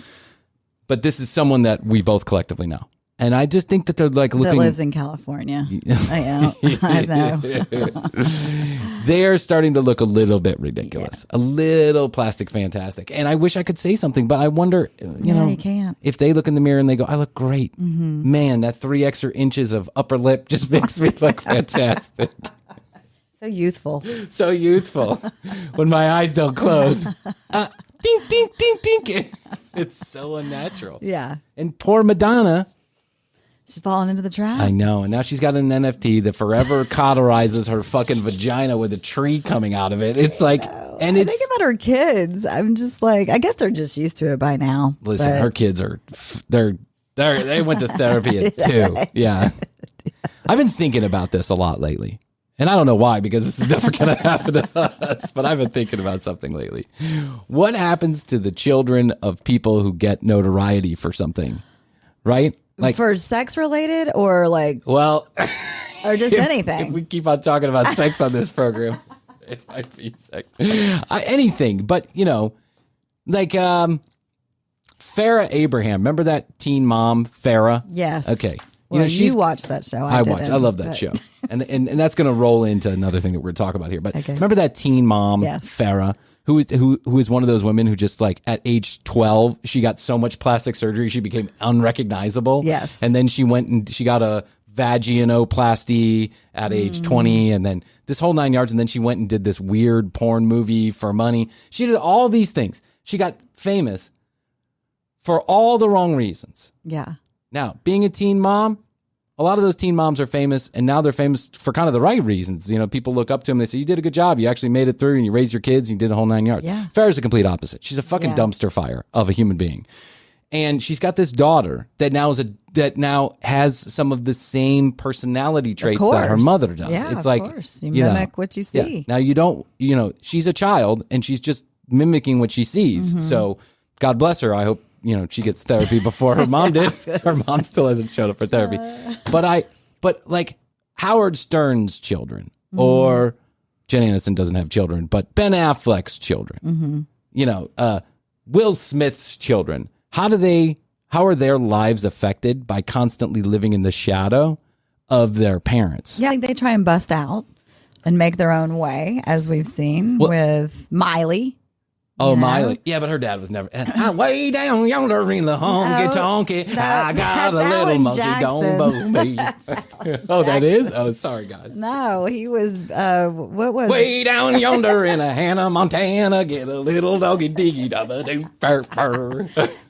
but this is someone that we both collectively know. And I just think that they're like looking. That lives in California. I know. They're starting to look a little bit ridiculous, a little plastic fantastic. And I wish I could say something, but I wonder, you can't. if they look in the mirror and they go, I look great. Man, that 3 extra inches of upper lip just makes me look fantastic. So youthful. So youthful. When my eyes don't close. Ding, ding, ding, ding. It's so unnatural. Yeah. And poor Madonna. She's fallen into the trap. I know. And now she's got an NFT that forever cauterizes her fucking vagina with a tree coming out of it. It's like, and I think about her kids. I'm just like, I guess they're just used to it by now. Listen, but... her kids are, they went to therapy at 2. Yeah. I've been thinking about this a lot lately. And I don't know why, because this is never going to happen to us, but I've been thinking about something lately. What happens to the children of people who get notoriety for something, right? Like for sex related or like, well, or just anything. If we keep on talking about sex on this program, it might be sex. Anything, but like Farrah Abraham. Remember that teen mom, Farrah? Yes. Okay. Well, you watched that show. I watched. I love that show. And that's going to roll into another thing that we're talking about here. But remember that teen mom, Farrah, who is one of those women who just like at age 12, she got so much plastic surgery, she became unrecognizable. Yes. And then she went and she got a vaginoplasty at age 20 and then this whole 9 yards. And then she went and did this weird porn movie for money. She did all these things. She got famous for all the wrong reasons. Yeah. Now, being a teen mom, a lot of those teen moms are famous, and now they're famous for kind of the right reasons. People look up to them, they say, you did a good job. You actually made it through, and you raised your kids, and you did the whole 9 yards. Yeah. Farrah's the complete opposite. She's a fucking dumpster fire of a human being. And she's got this daughter that now has some of the same personality traits that her mother does. Yeah, it's like, of course. You mimic what you see. Yeah. Now, you don't, she's a child, and she's just mimicking what she sees. So, God bless her. I hope she gets therapy before her mom did. Her mom still hasn't showed up for therapy. But like Howard Stern's children or Jen Aniston doesn't have children, but Ben Affleck's children, Will Smith's children. How are their lives affected by constantly living in the shadow of their parents? Yeah, I think they try and bust out and make their own way, as we've seen with Miley. Oh, Miley. Yeah, but her dad was never. Way down yonder in the honky tonky, I got a little monkey, don't bone me. That is? Oh, sorry, guys. No, he was, what was way down yonder in a Hannah, Montana, get a little doggy diggy, dabba doo, purr, purr.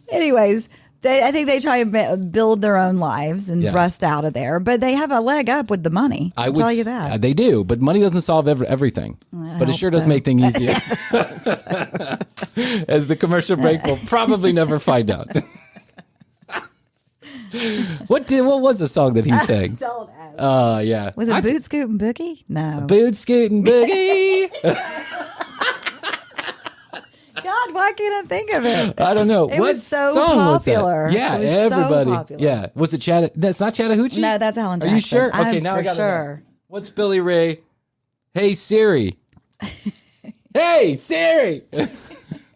Anyways, I think they try and build their own lives and rust out of there, but they have a leg up with the money. I'll tell you that. They do, but money doesn't solve everything. But it sure does make things easier. As the commercial break will probably never find out. What was the song that he sang? Don't ask. Yeah. Was it Boot Scootin' Boogie? No. Boot Scootin' Boogie. God, why can't I think of it? I don't know. It was so popular. Yeah, everybody. So popular. Yeah. Was it That's not Chattahoochee? No, that's Alan Jackson. Are you sure? Okay, now I got sure. What's Billy Ray? Hey, Siri. Hey, Siri.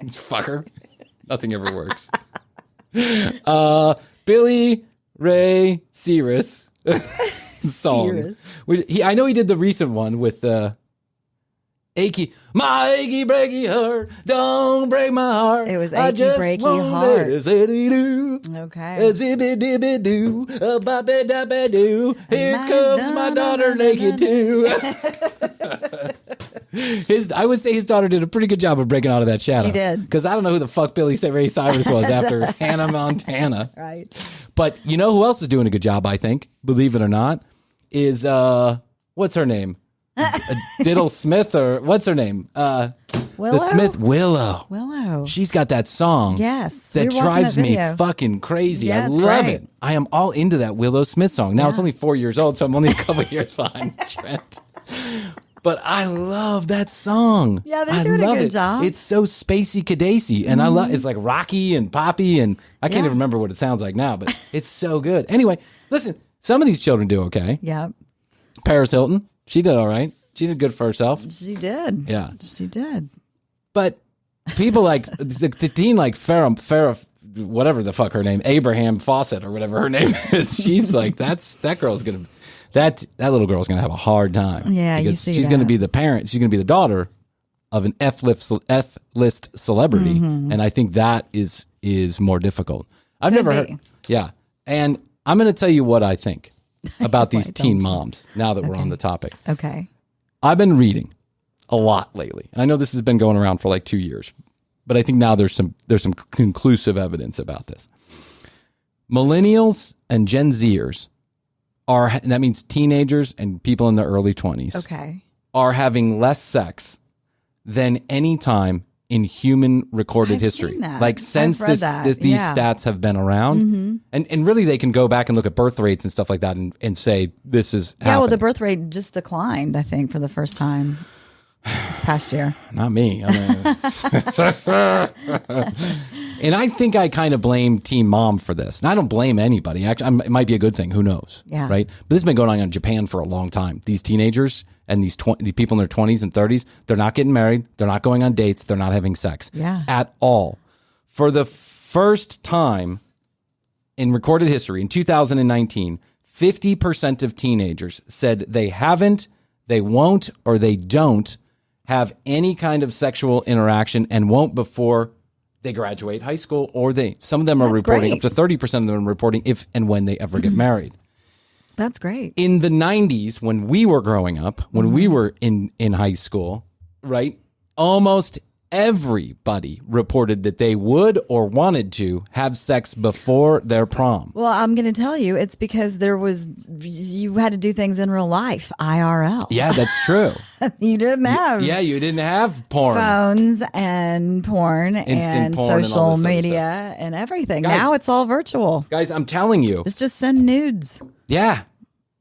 Fucker. Nothing ever works. Billy Ray Cyrus song. I know he did the recent one with my achy breaky heart, don't break my heart. It was achy breaky heart. Okay. Zibby-dibby-doo, bobby-dabby-doo. Here comes my daughter naked too. I would say his daughter did a pretty good job of breaking out of that shadow. She did. Because I don't know who the fuck Billy Ray Cyrus was after Hannah Montana. Right. But you know who else is doing a good job, I think, believe it or not, is, what's her name? Diddle Smith, or what's her name? Willow? The Smith Willow. She's got that song. Yes. That drives me fucking crazy. Yeah, I love it. I am all into that Willow Smith song. Now it's only 4 years old, so I'm only a couple years behind Trent. But I love that song. Yeah, they're doing a good job. It's so spacey cadacey, and I love. It's like rocky and poppy, and I can't even remember what it sounds like now, but it's so good. Anyway, listen. Some of these children do okay. Yep. Paris Hilton, she did all right. She did good for herself. She did. Yeah. She did. But people like the teen like Farrah, whatever the fuck her name, Abraham Fawcett or whatever her name is, she's like, that little girl's going to have a hard time. Yeah, because she's going to be the parent. She's going to be the daughter of an F-list celebrity. And I think that is more difficult. I've never heard. Yeah. And I'm going to tell you what I think about these teen moms now that we're on the topic. Okay. I've been reading a lot lately. And I know this has been going around for like 2 years, but I think now there's some conclusive evidence about this. Millennials and Gen Zers and that means teenagers and people in their early 20s, are having less sex than any time in human recorded history. Seen that. Like since these stats have been around. And really they can go back and look at birth rates and stuff like that and say this is happening. Well, the birth rate just declined, I think, for the first time this past year. Not me. I mean, and I think I kind of blame Teen Mom for this. And I don't blame anybody. Actually, it might be a good thing. Who knows? Yeah. Right? But this has been going on in Japan for a long time. These teenagers and these people in their 20s and 30s, they're not getting married. They're not going on dates. They're not having sex at all. For the first time in recorded history, in 2019, 50% of teenagers said they haven't, they won't, or they don't have any kind of sexual interaction and won't before they graduate high school, or some of them are reporting, up to 30% of them are reporting if and when they ever get married. That's great. In the 90s, when we were growing up, when we were in high school, right, almost everybody reported that they would or wanted to have sex before their prom. Well, I'm going to tell you, it's because you had to do things in real life, IRL. Yeah, that's true. You didn't have. Yeah, you didn't have porn. Phones and porn and porn social and media and everything. Guys, now it's all virtual. Guys, I'm telling you. It's just send nudes. Yeah.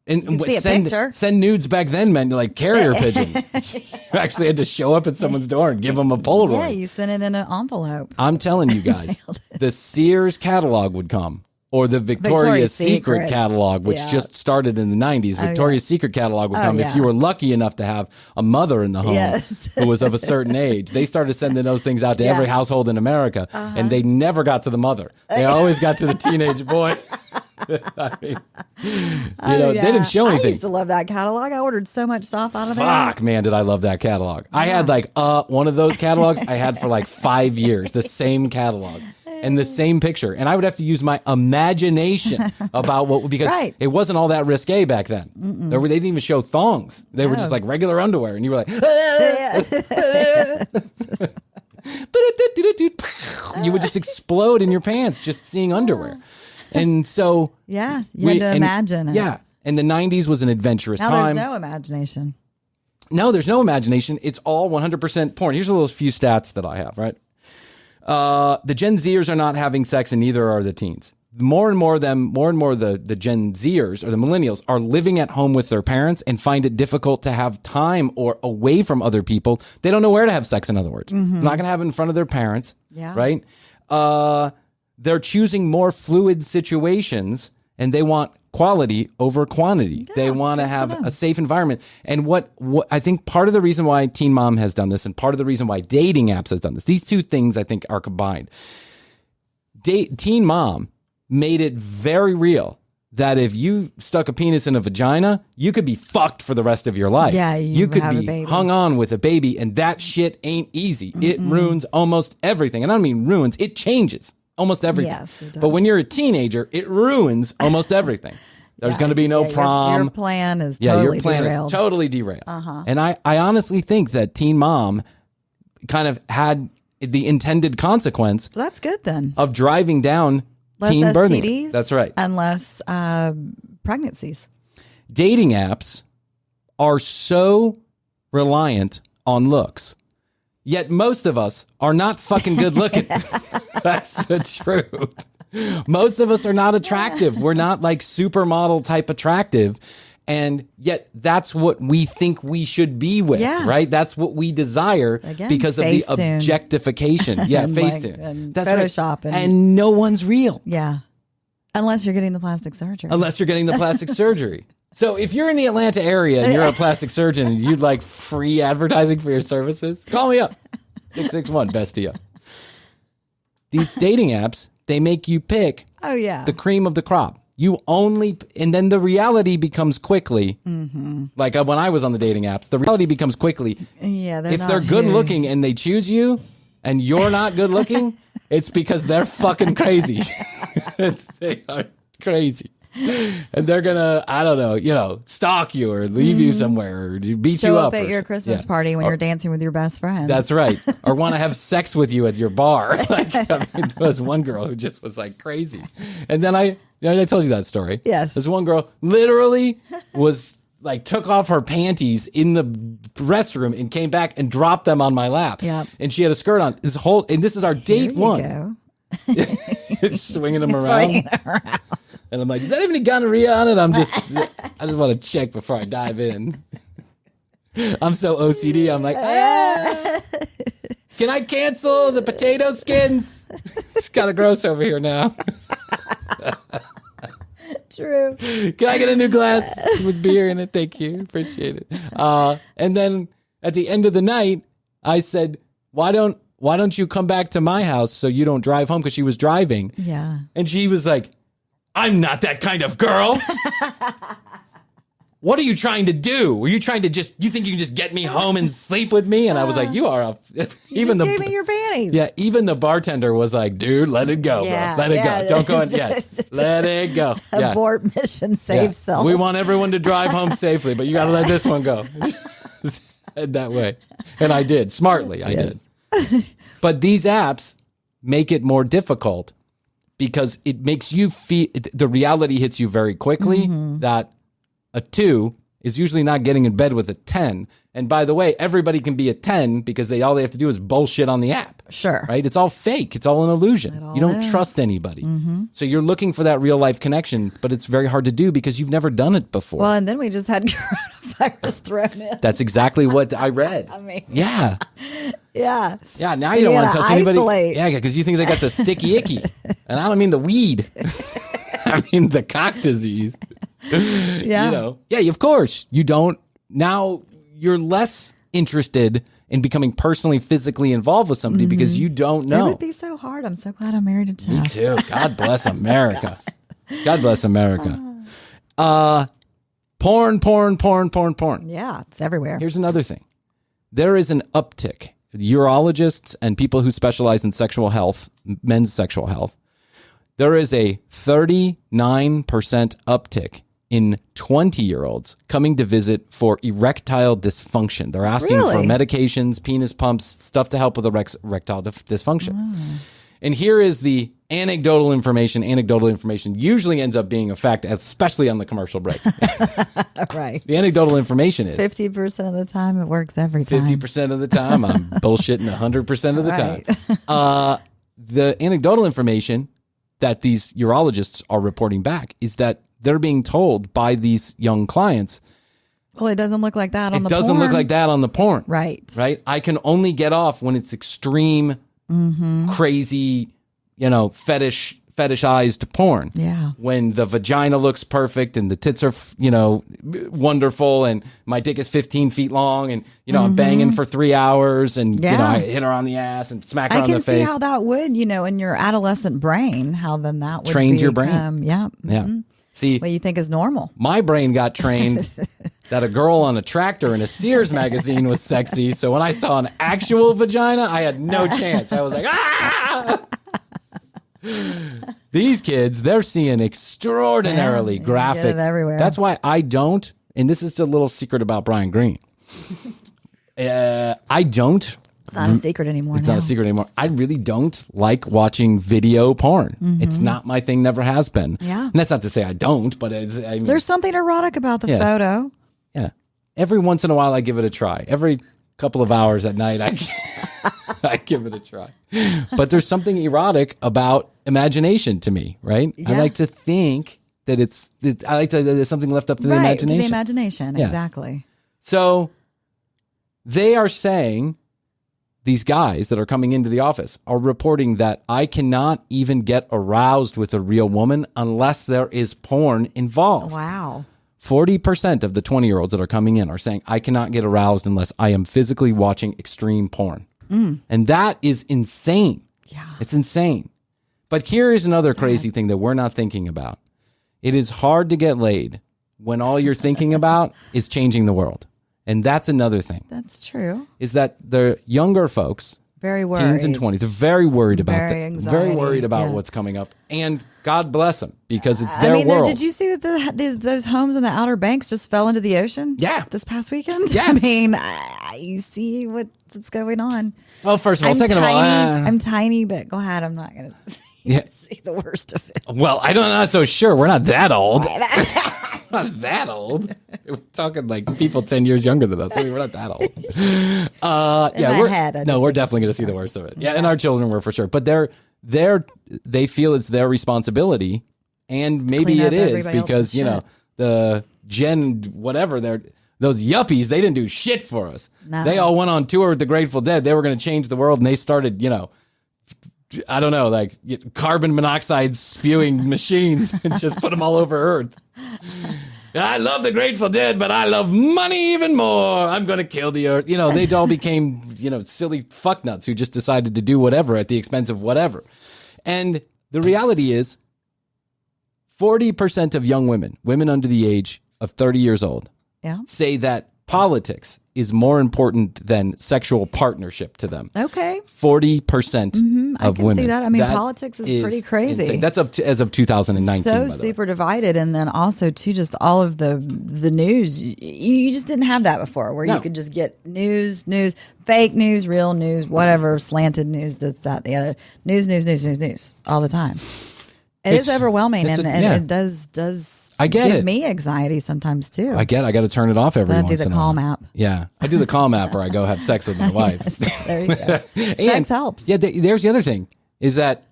And see a picture. Send nudes back then meant like carrier pigeon. You actually had to show up at someone's door and give them a Polaroid. Yeah, you sent it in an envelope. I'm telling you guys, the Sears catalog would come, or the Victoria's Secret catalog, which just started in the 90s. Victoria's Secret catalog would come if you were lucky enough to have a mother in the home who was of a certain age. They started sending those things out to every household in America, and they never got to the mother. They always got to the teenage boy. I mean, they didn't show anything. I used to love that catalog. I ordered so much stuff out of there. Fuck, man, did I love that catalog. I had like one of those catalogs I had for like 5 years, the same catalog and the same picture. And I would have to use my imagination about because it wasn't all that risque back then. They didn't even show thongs. They were just like regular underwear. And you were like, you would just explode in your pants just seeing underwear. And so you had to imagine it. Yeah. And the 90s was an adventurous time. Now there's no imagination. No, there's no imagination. It's all 100% porn. Here's a little few stats that I have, right? The Gen Zers are not having sex, and neither are the teens. More and more the Gen Zers or the millennials are living at home with their parents and find it difficult to have time or away from other people. They don't know where to have sex, in other words. They're not going to have it in front of their parents, right? They're choosing more fluid situations, and they want quality over quantity. They want to have a safe environment. And what I think part of the reason why Teen Mom has done this, and part of the reason why dating apps has done this, these two things I think are combined. Teen Mom made it very real that if you stuck a penis in a vagina, you could be fucked for the rest of your life. Yeah, you could be hung on with a baby, and that shit ain't easy. It ruins almost everything. And I don't mean ruins, it changes almost everything. Yes, it does. But when you're a teenager, it ruins almost everything. There's going to be no prom. Your plan is totally derailed. Is totally derailed. And I honestly think that Teen Mom kind of had the intended consequence. Well, that's good then. Of driving down less teen birthing. STDs. That's right. And less pregnancies. Dating apps are so reliant on looks. Yet most of us are not fucking good looking. That's the truth. Most of us are not attractive. We're not like supermodel type attractive. And yet that's what we think we should be with, right? That's what we desire because of the objectification. Yeah, Facetune. And that's Photoshop. Right. And no one's real. Yeah. Unless you're getting the plastic surgery. So if you're in the Atlanta area and you're a plastic surgeon and you'd like free advertising for your services, call me up. 661-BESTIA. These dating apps, they make you pick the cream of the crop. And then the reality becomes quickly, like when I was on the dating apps, the reality becomes quickly. Yeah, if they're good looking and they choose you and you're not good looking, it's because they're fucking crazy. They are crazy. And they're gonna, I don't know, stalk you or leave you somewhere or beat Show you up up at your Christmas party when you're dancing with your best friend. That's right. Or want to have sex with you at your bar. Like, there was one girl who just was like crazy. And then I told you that story. Yes. This one girl literally was like took off her panties in the restroom and came back and dropped them on my lap. Yeah. And she had a skirt on. And this is our date one. Go. Swinging them around. And I'm like, does that have any gonorrhea on it? I just want to check before I dive in. I'm so OCD. I'm like, can I cancel the potato skins? It's kind of gross over here now. True. Can I get a new glass with beer in it? Thank you. Appreciate it. And then at the end of the night, I said, why don't you come back to my house so you don't drive home? Because she was driving. Yeah. And she was like, I'm not that kind of girl. What are you trying to do? Were you trying to you think you can just get me home and sleep with me? And I was like, you are even gave me your panties. Yeah, even the bartender was like, dude, let it go, bro. Let it go. Don't go in yet. Let it go. Abort mission, save self. We want everyone to drive home safely, but you got to let this one go. That way. And I did. Smartly, I did. But these apps make it more difficult because it makes you feel, the reality hits you very quickly that a 2 is usually not getting in bed with a 10. And by the way, everybody can be a 10 because all they have to do is bullshit on the app. Sure. Right? It's all fake. It's all an illusion. You don't trust anybody. So you're looking for that real life connection, but it's very hard to do because you've never done it before. Well, and then we just had coronavirus thrown in. That's exactly what I read. I mean, yeah. Yeah. Yeah, now you don't want to touch anybody. Isolate. Yeah, because you think they got the sticky icky. And I don't mean the weed. I mean the cock disease. Yeah. Yeah, of course. You don't. Now you're less interested in becoming personally, physically involved with somebody because you don't know. It would be so hard. I'm so glad I'm married to Jeff. Me too. God bless America. God bless America. Porn. Yeah, it's everywhere. Here's another thing. There is an uptick. Urologists and people who specialize in sexual health, men's sexual health, there is a 39% uptick in 20-year-olds coming to visit for erectile dysfunction. They're asking for medications, penis pumps, stuff to help with erectile dysfunction. And here is the anecdotal information. Anecdotal information usually ends up being a fact, especially on the commercial break. Right. The anecdotal information is 50% of the time it works every time. 50% of the time I'm bullshitting 100% of the time. The anecdotal information that these urologists are reporting back is that they're being told by these young clients, well, it doesn't look like that on the porn. It doesn't look like that on the porn. Right. Right? I can only get off when it's extreme, crazy, fetishized porn. Yeah. When the vagina looks perfect and the tits are, wonderful and my dick is 15 feet long and, I'm banging for 3 hours and, I hit her on the ass and smack her on the face. I can see how that would, in your adolescent brain, how then that would trained your brain. Yeah. Yeah. See, what you think is normal. My brain got trained that a girl on a tractor in a Sears magazine was sexy. So when I saw an actual vagina, I had no chance. I was like, ah! These kids, they're seeing extraordinarily graphic. Get it everywhere. That's why I don't, and this is the little secret about Brian Green. I don't. It's not a secret anymore. It's not a secret anymore. I really don't like watching video porn. It's not my thing, never has been. Yeah. And that's not to say I don't, but there's something erotic about the photo. Yeah. Every once in a while, I give it a try. Every couple of hours at night, I give it a try. But there's something erotic about imagination to me, right? Yeah. I like to think that there's something left up to the imagination. To the imagination, exactly. So they are saying these guys that are coming into the office are reporting that I cannot even get aroused with a real woman unless there is porn involved. Wow. 40% of the 20-year-olds that are coming in are saying, I cannot get aroused unless I am physically watching extreme porn. And that is insane. Yeah. It's insane. But here is another crazy thing that we're not thinking about. It is hard to get laid when all you're thinking about is changing the world. And that's another thing. That's true. Is that the younger folks, very worried. Teens and 20s, they're very worried about Very very worried about what's coming up. And God bless them, because it's their world. Did you see that those homes in the Outer Banks just fell into the ocean? Yeah. This past weekend? Yeah. I mean, I see what's going on. Well, first of all, second of all, I'm tiny, but go ahead. I'm not going to see the worst of it. Well, I'm not so sure. We're not that old. Not that old. We're talking like people 10 years younger than us. I mean, we're not that old. We're definitely going to see the worst of it. Yeah, and our children were for sure. But they feel it's their responsibility, and maybe it is because the Gen whatever those yuppies, they didn't do shit for us. No. They all went on tour with the Grateful Dead. They were going to change the world, and they started, I don't know, like carbon monoxide spewing machines and just put them all over Earth. I love the Grateful Dead, but I love money even more. I'm going to kill the Earth. They all became, silly fucknuts who just decided to do whatever at the expense of whatever. And the reality is 40% of young women under the age of 30 years old, say that politics is more important than sexual partnership to them. Okay. 40% of women. I can see that. I mean, politics is pretty crazy. Insane. That's as of 2019. So super divided. And then also, too, just all of the news. You just didn't have that before, where you could just get news, fake news, real news, whatever, slanted news, this, that, the other. News, all the time. It's overwhelming, and it does I get give it. me anxiety sometimes too. I got to turn it off every once in a while. I do the Calm app. Yeah, I do the Calm app, or I go have sex with my wife. Yes, there you go. Sex helps. Yeah, there's the other thing, is that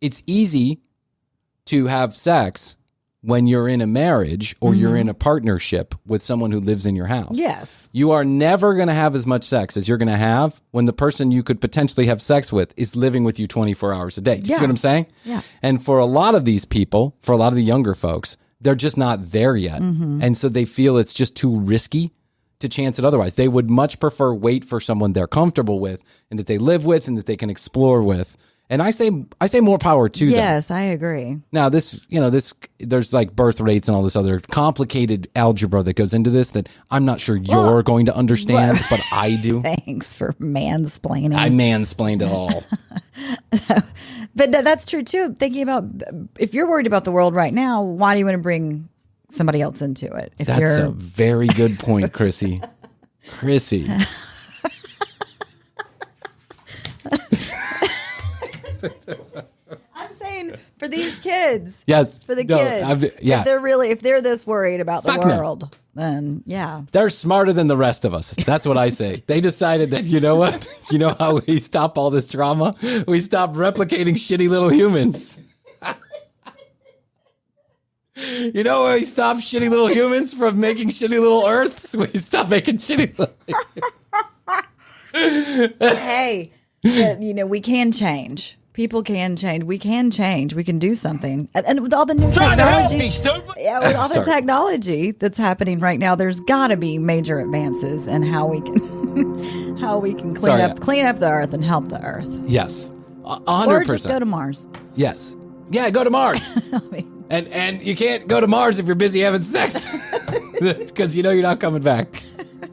it's easy to have sex when you're in a marriage or you're in a partnership with someone who lives in your house. Yes. You are never going to have as much sex as you're going to have when the person you could potentially have sex with is living with you 24 hours a day. Do you see what I'm saying? Yeah. And for a lot of these people, for a lot of the younger folks, they're just not there yet. And so they feel it's just too risky to chance it otherwise. They would much prefer wait for someone they're comfortable with and that they live with and that they can explore with. And I say more power to them. Yes, I agree. Now, there's like birth rates and all this other complicated algebra that goes into this that I'm not sure you're going to understand, but I do. Thanks for mansplaining. I mansplained it all. But that's true too. Thinking about, if you're worried about the world right now, why do you want to bring somebody else into it? That's a very good point, Krissy. I'm saying for these kids. Yes. For the kids. If they're this worried about the world, then yeah. They're smarter than the rest of us. That's what I say. They decided that, you know what? You know how we stop all this drama? We stop replicating shitty little humans. You know where we stop shitty little humans from making shitty little Earths? We stop making shitty little Hey, we can change. People can change. We can change. We can do something. And with all the new technology, with all the technology that's happening right now, there's got to be major advances in how we can clean up the Earth and help the Earth. Yes, 100%. Or just go to Mars. Yes, yeah, go to Mars. And you can't go to Mars if you're busy having sex because you're not coming back.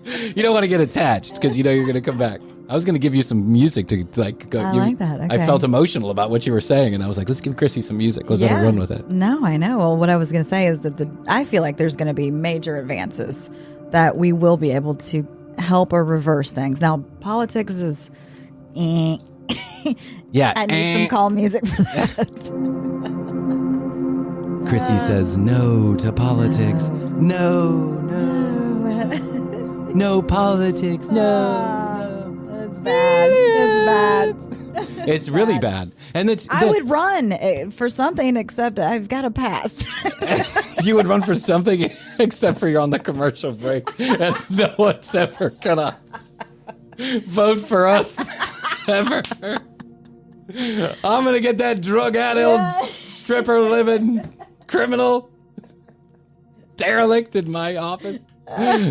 You don't want to get attached because you're going to come back. I was going to give you some music to go. I like that. Okay. I felt emotional about what you were saying, and I was like, let's give Krissy some music. Let's let her run with it. No, I know. Well, what I was going to say is that I feel like there's going to be major advances that we will be able to help or reverse things. Now, politics is... Yeah. I need some calm music for that. Krissy says no to politics. No politics. No. It's bad. It's bad. It's really bad. And I would run for something, except I've got a pass. You would run for something except for you're on the commercial break. And no one's ever gonna. vote for us ever. I'm going to get that drug-addled, stripper-living criminal derelict in my office.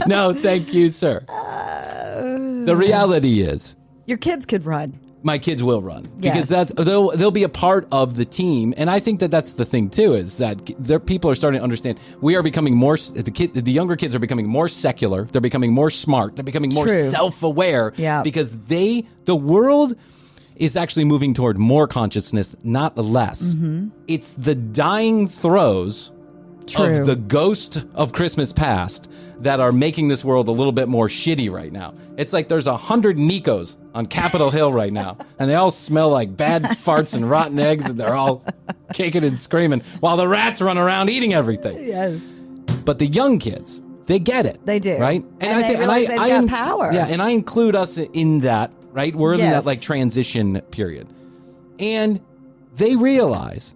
No, thank you, sir. The reality is, your kids could run. My kids will run because they'll be a part of the team, and I think that's the thing too, is that people are starting to understand we are becoming more. The younger kids are becoming more secular. They're becoming more smart. They're becoming more self-aware. Yeah. Because the world is actually moving toward more consciousness, not less. Mm-hmm. It's the dying throes of the ghost of Christmas past that are making this world a little bit more shitty right now. It's like there's 100 Nikos on Capitol Hill right now, and they all smell like bad farts and rotten eggs, and they're all kicking and screaming while the rats run around eating everything. Yes. But the young kids, they get it. They do. Right? And they realize they've got power. Yeah, and I include us in that, right? We're in that like transition period. And they realize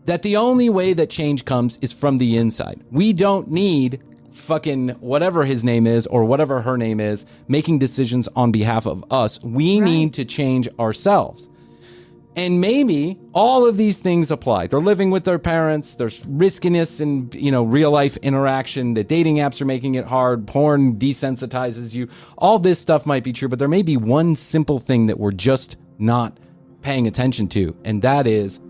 that the only way that change comes is from the inside. We don't need fucking whatever his name is or whatever her name is making decisions on behalf of us. We need to change ourselves. And maybe all of these things apply. They're living with their parents. There's riskiness in, real life interaction. The dating apps are making it hard. Porn desensitizes you. All this stuff might be true, but there may be one simple thing that we're just not paying attention to. And that is,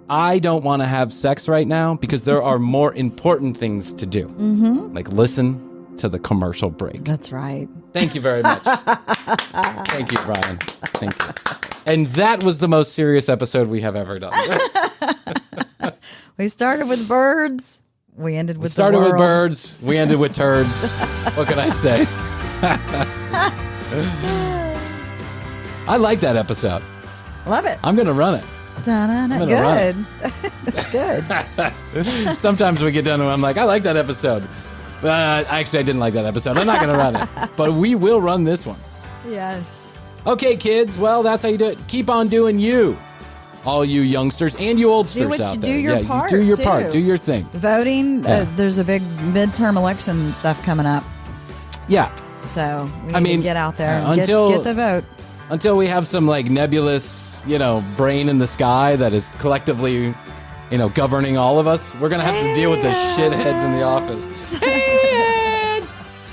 I don't want to have sex right now because there are more important things to do. Mm-hmm. Like listen to the commercial break. That's right. Thank you very much. Thank you, Bryan. Thank you. And that was the most serious episode we have ever done. We started with birds. We ended with the world. With birds. We ended with turds. What can I say? I like that episode. Love it. I'm going to run it. Good. That's good. Sometimes we get done and I'm like, I like that episode. Actually, I didn't like that episode. I'm not going to run it. But we will run this one. Yes. Okay, kids. Well, that's how you do it. Keep on doing you. All you youngsters and you oldsters out there. Do your part. You do your part. Do your thing. Voting. There's a big midterm election stuff coming up. Yeah. So we need to get out there and get the vote. Until we have some like nebulous, brain in the sky that is collectively, governing all of us, we're going to have to deal with the shitheads in the office. Shitheads!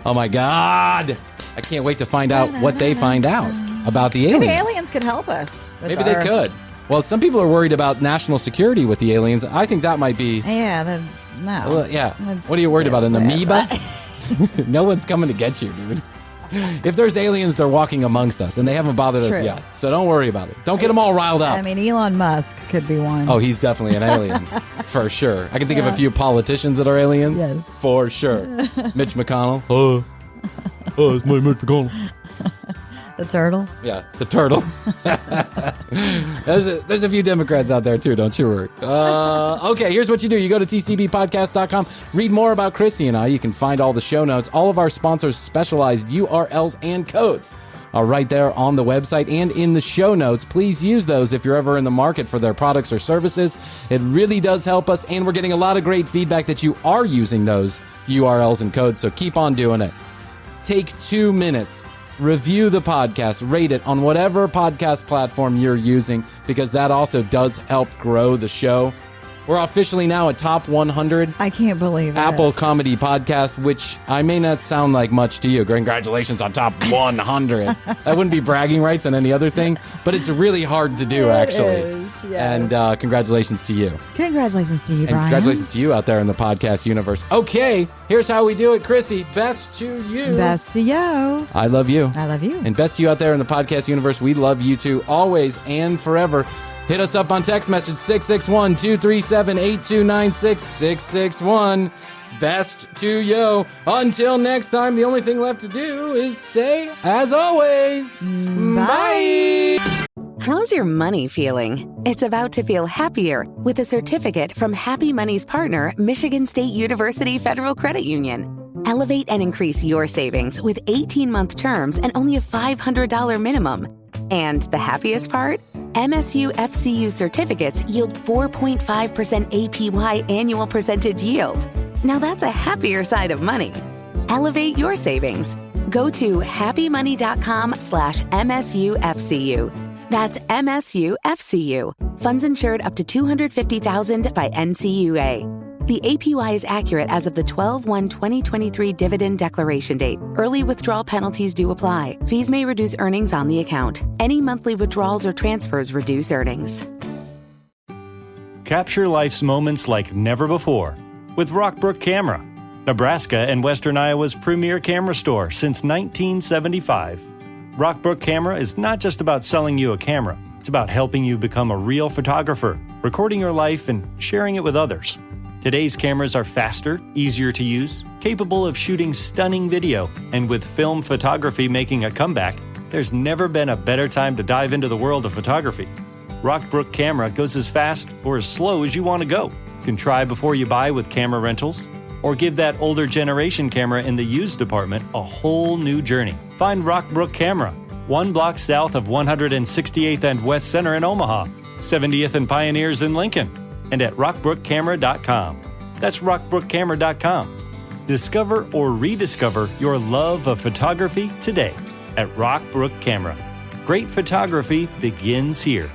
Oh my God. I can't wait to find out what they find out about the aliens. Maybe aliens could help us. Maybe they could. Well, some people are worried about national security with the aliens. I think that might be... Yeah, that's... No. Well, yeah. What are you worried about? An amoeba? No one's coming to get you, dude. If there's aliens, they're walking amongst us, and they haven't bothered us yet. So don't worry about it. Don't get them all riled up. I mean, Elon Musk could be one. Oh, he's definitely an alien, for sure. I can think of a few politicians that are aliens. Yes. For sure. Mitch McConnell. It's my Mitch McConnell. The turtle? Yeah, the turtle. There's a few Democrats out there, too. Don't you worry. Okay, here's what you do. You go to tcbpodcast.com, read more about Krissy and I. You can find all the show notes, all of our sponsors' specialized URLs and codes are right there on the website and in the show notes. Please use those if you're ever in the market for their products or services. It really does help us, and we're getting a lot of great feedback that you are using those URLs and codes, so keep on doing it. Take 2 minutes. Review the podcast, rate it on whatever podcast platform you're using, because that also does help grow the show. We're officially now a top 100 I can't believe Apple Comedy Podcast, which I may not sound like much to you. Congratulations on top 100. That wouldn't be bragging rights on any other thing, but it's really hard to do, actually. It is, yes. And congratulations to you. Congratulations to you, Bryan. And congratulations to you out there in the podcast universe. Okay, here's how we do it. Krissy, best to you. Best to you. I love you. I love you. And best to you out there in the podcast universe. We love you too, always and forever. Hit us up on text message 661-237-8296. 661. Best to you. Until next time, the only thing left to do is say, as always, bye. How's your money feeling? It's about to feel happier with a certificate from Happy Money's partner, Michigan State University Federal Credit Union. Elevate and increase your savings with 18-month terms and only a $500 minimum. And the happiest part? MSU FCU certificates yield 4.5% APY annual percentage yield. Now that's a happier side of money. Elevate your savings. Go to happymoney.com/MSUFCU. That's MSUFCU. Funds insured up to $250,000 by NCUA. The APY is accurate as of the 12/1/2023 dividend declaration date. Early withdrawal penalties do apply. Fees may reduce earnings on the account. Any monthly withdrawals or transfers reduce earnings. Capture life's moments like never before with Rockbrook Camera, Nebraska and Western Iowa's premier camera store since 1975. Rockbrook Camera is not just about selling you a camera. It's about helping you become a real photographer, recording your life and sharing it with others. Today's cameras are faster, easier to use, capable of shooting stunning video, and with film photography making a comeback, there's never been a better time to dive into the world of photography. Rockbrook Camera goes as fast or as slow as you want to go. You can try before you buy with camera rentals, or give that older generation camera in the used department a whole new journey. Find Rockbrook Camera, 1 block south of 168th and West Center in Omaha, 70th and Pioneers in Lincoln, and at rockbrookcamera.com. That's rockbrookcamera.com. Discover or rediscover your love of photography today at Rockbrook Camera. Great photography begins here.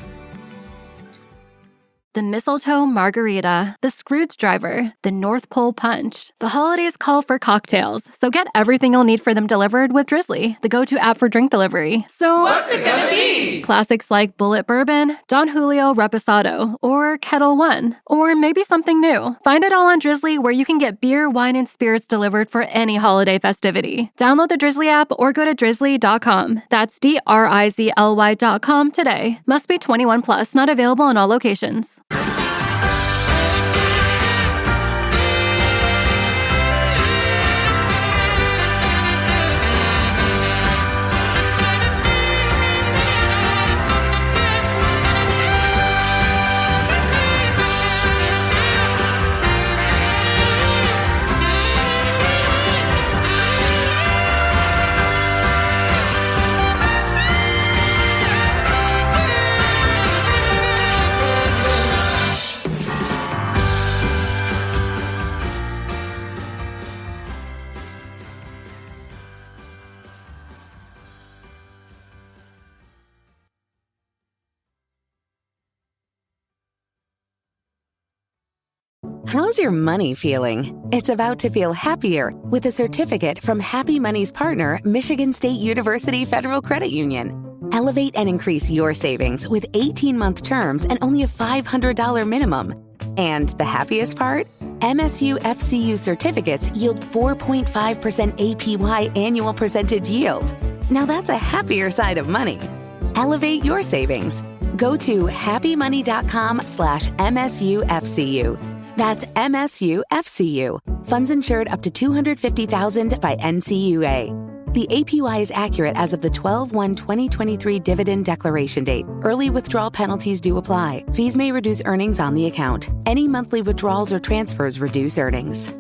The mistletoe margarita, the Scrooge driver, the North Pole punch. The holidays call for cocktails, so get everything you'll need for them delivered with Drizzly, the go-to app for drink delivery. So what's it gonna be? Classics like Bullet Bourbon, Don Julio Reposado, or Kettle One, or maybe something new. Find it all on Drizzly, where you can get beer, wine, and spirits delivered for any holiday festivity. Download the Drizzly app or go to drizzly.com. That's DRIZLY.com today. Must be 21 plus, not available in all locations. How's your money feeling? It's about to feel happier with a certificate from Happy Money's partner, Michigan State University Federal Credit Union. Elevate and increase your savings with 18-month terms and only a $500 minimum. And the happiest part? MSU FCU certificates yield 4.5% APY annual percentage yield. Now that's a happier side of money. Elevate your savings. Go to happymoney.com/MSUFCU. That's MSUFCU. Funds insured up to $250,000 by NCUA. The APY is accurate as of the 12/1/2023 dividend declaration date. Early withdrawal penalties do apply. Fees may reduce earnings on the account. Any monthly withdrawals or transfers reduce earnings.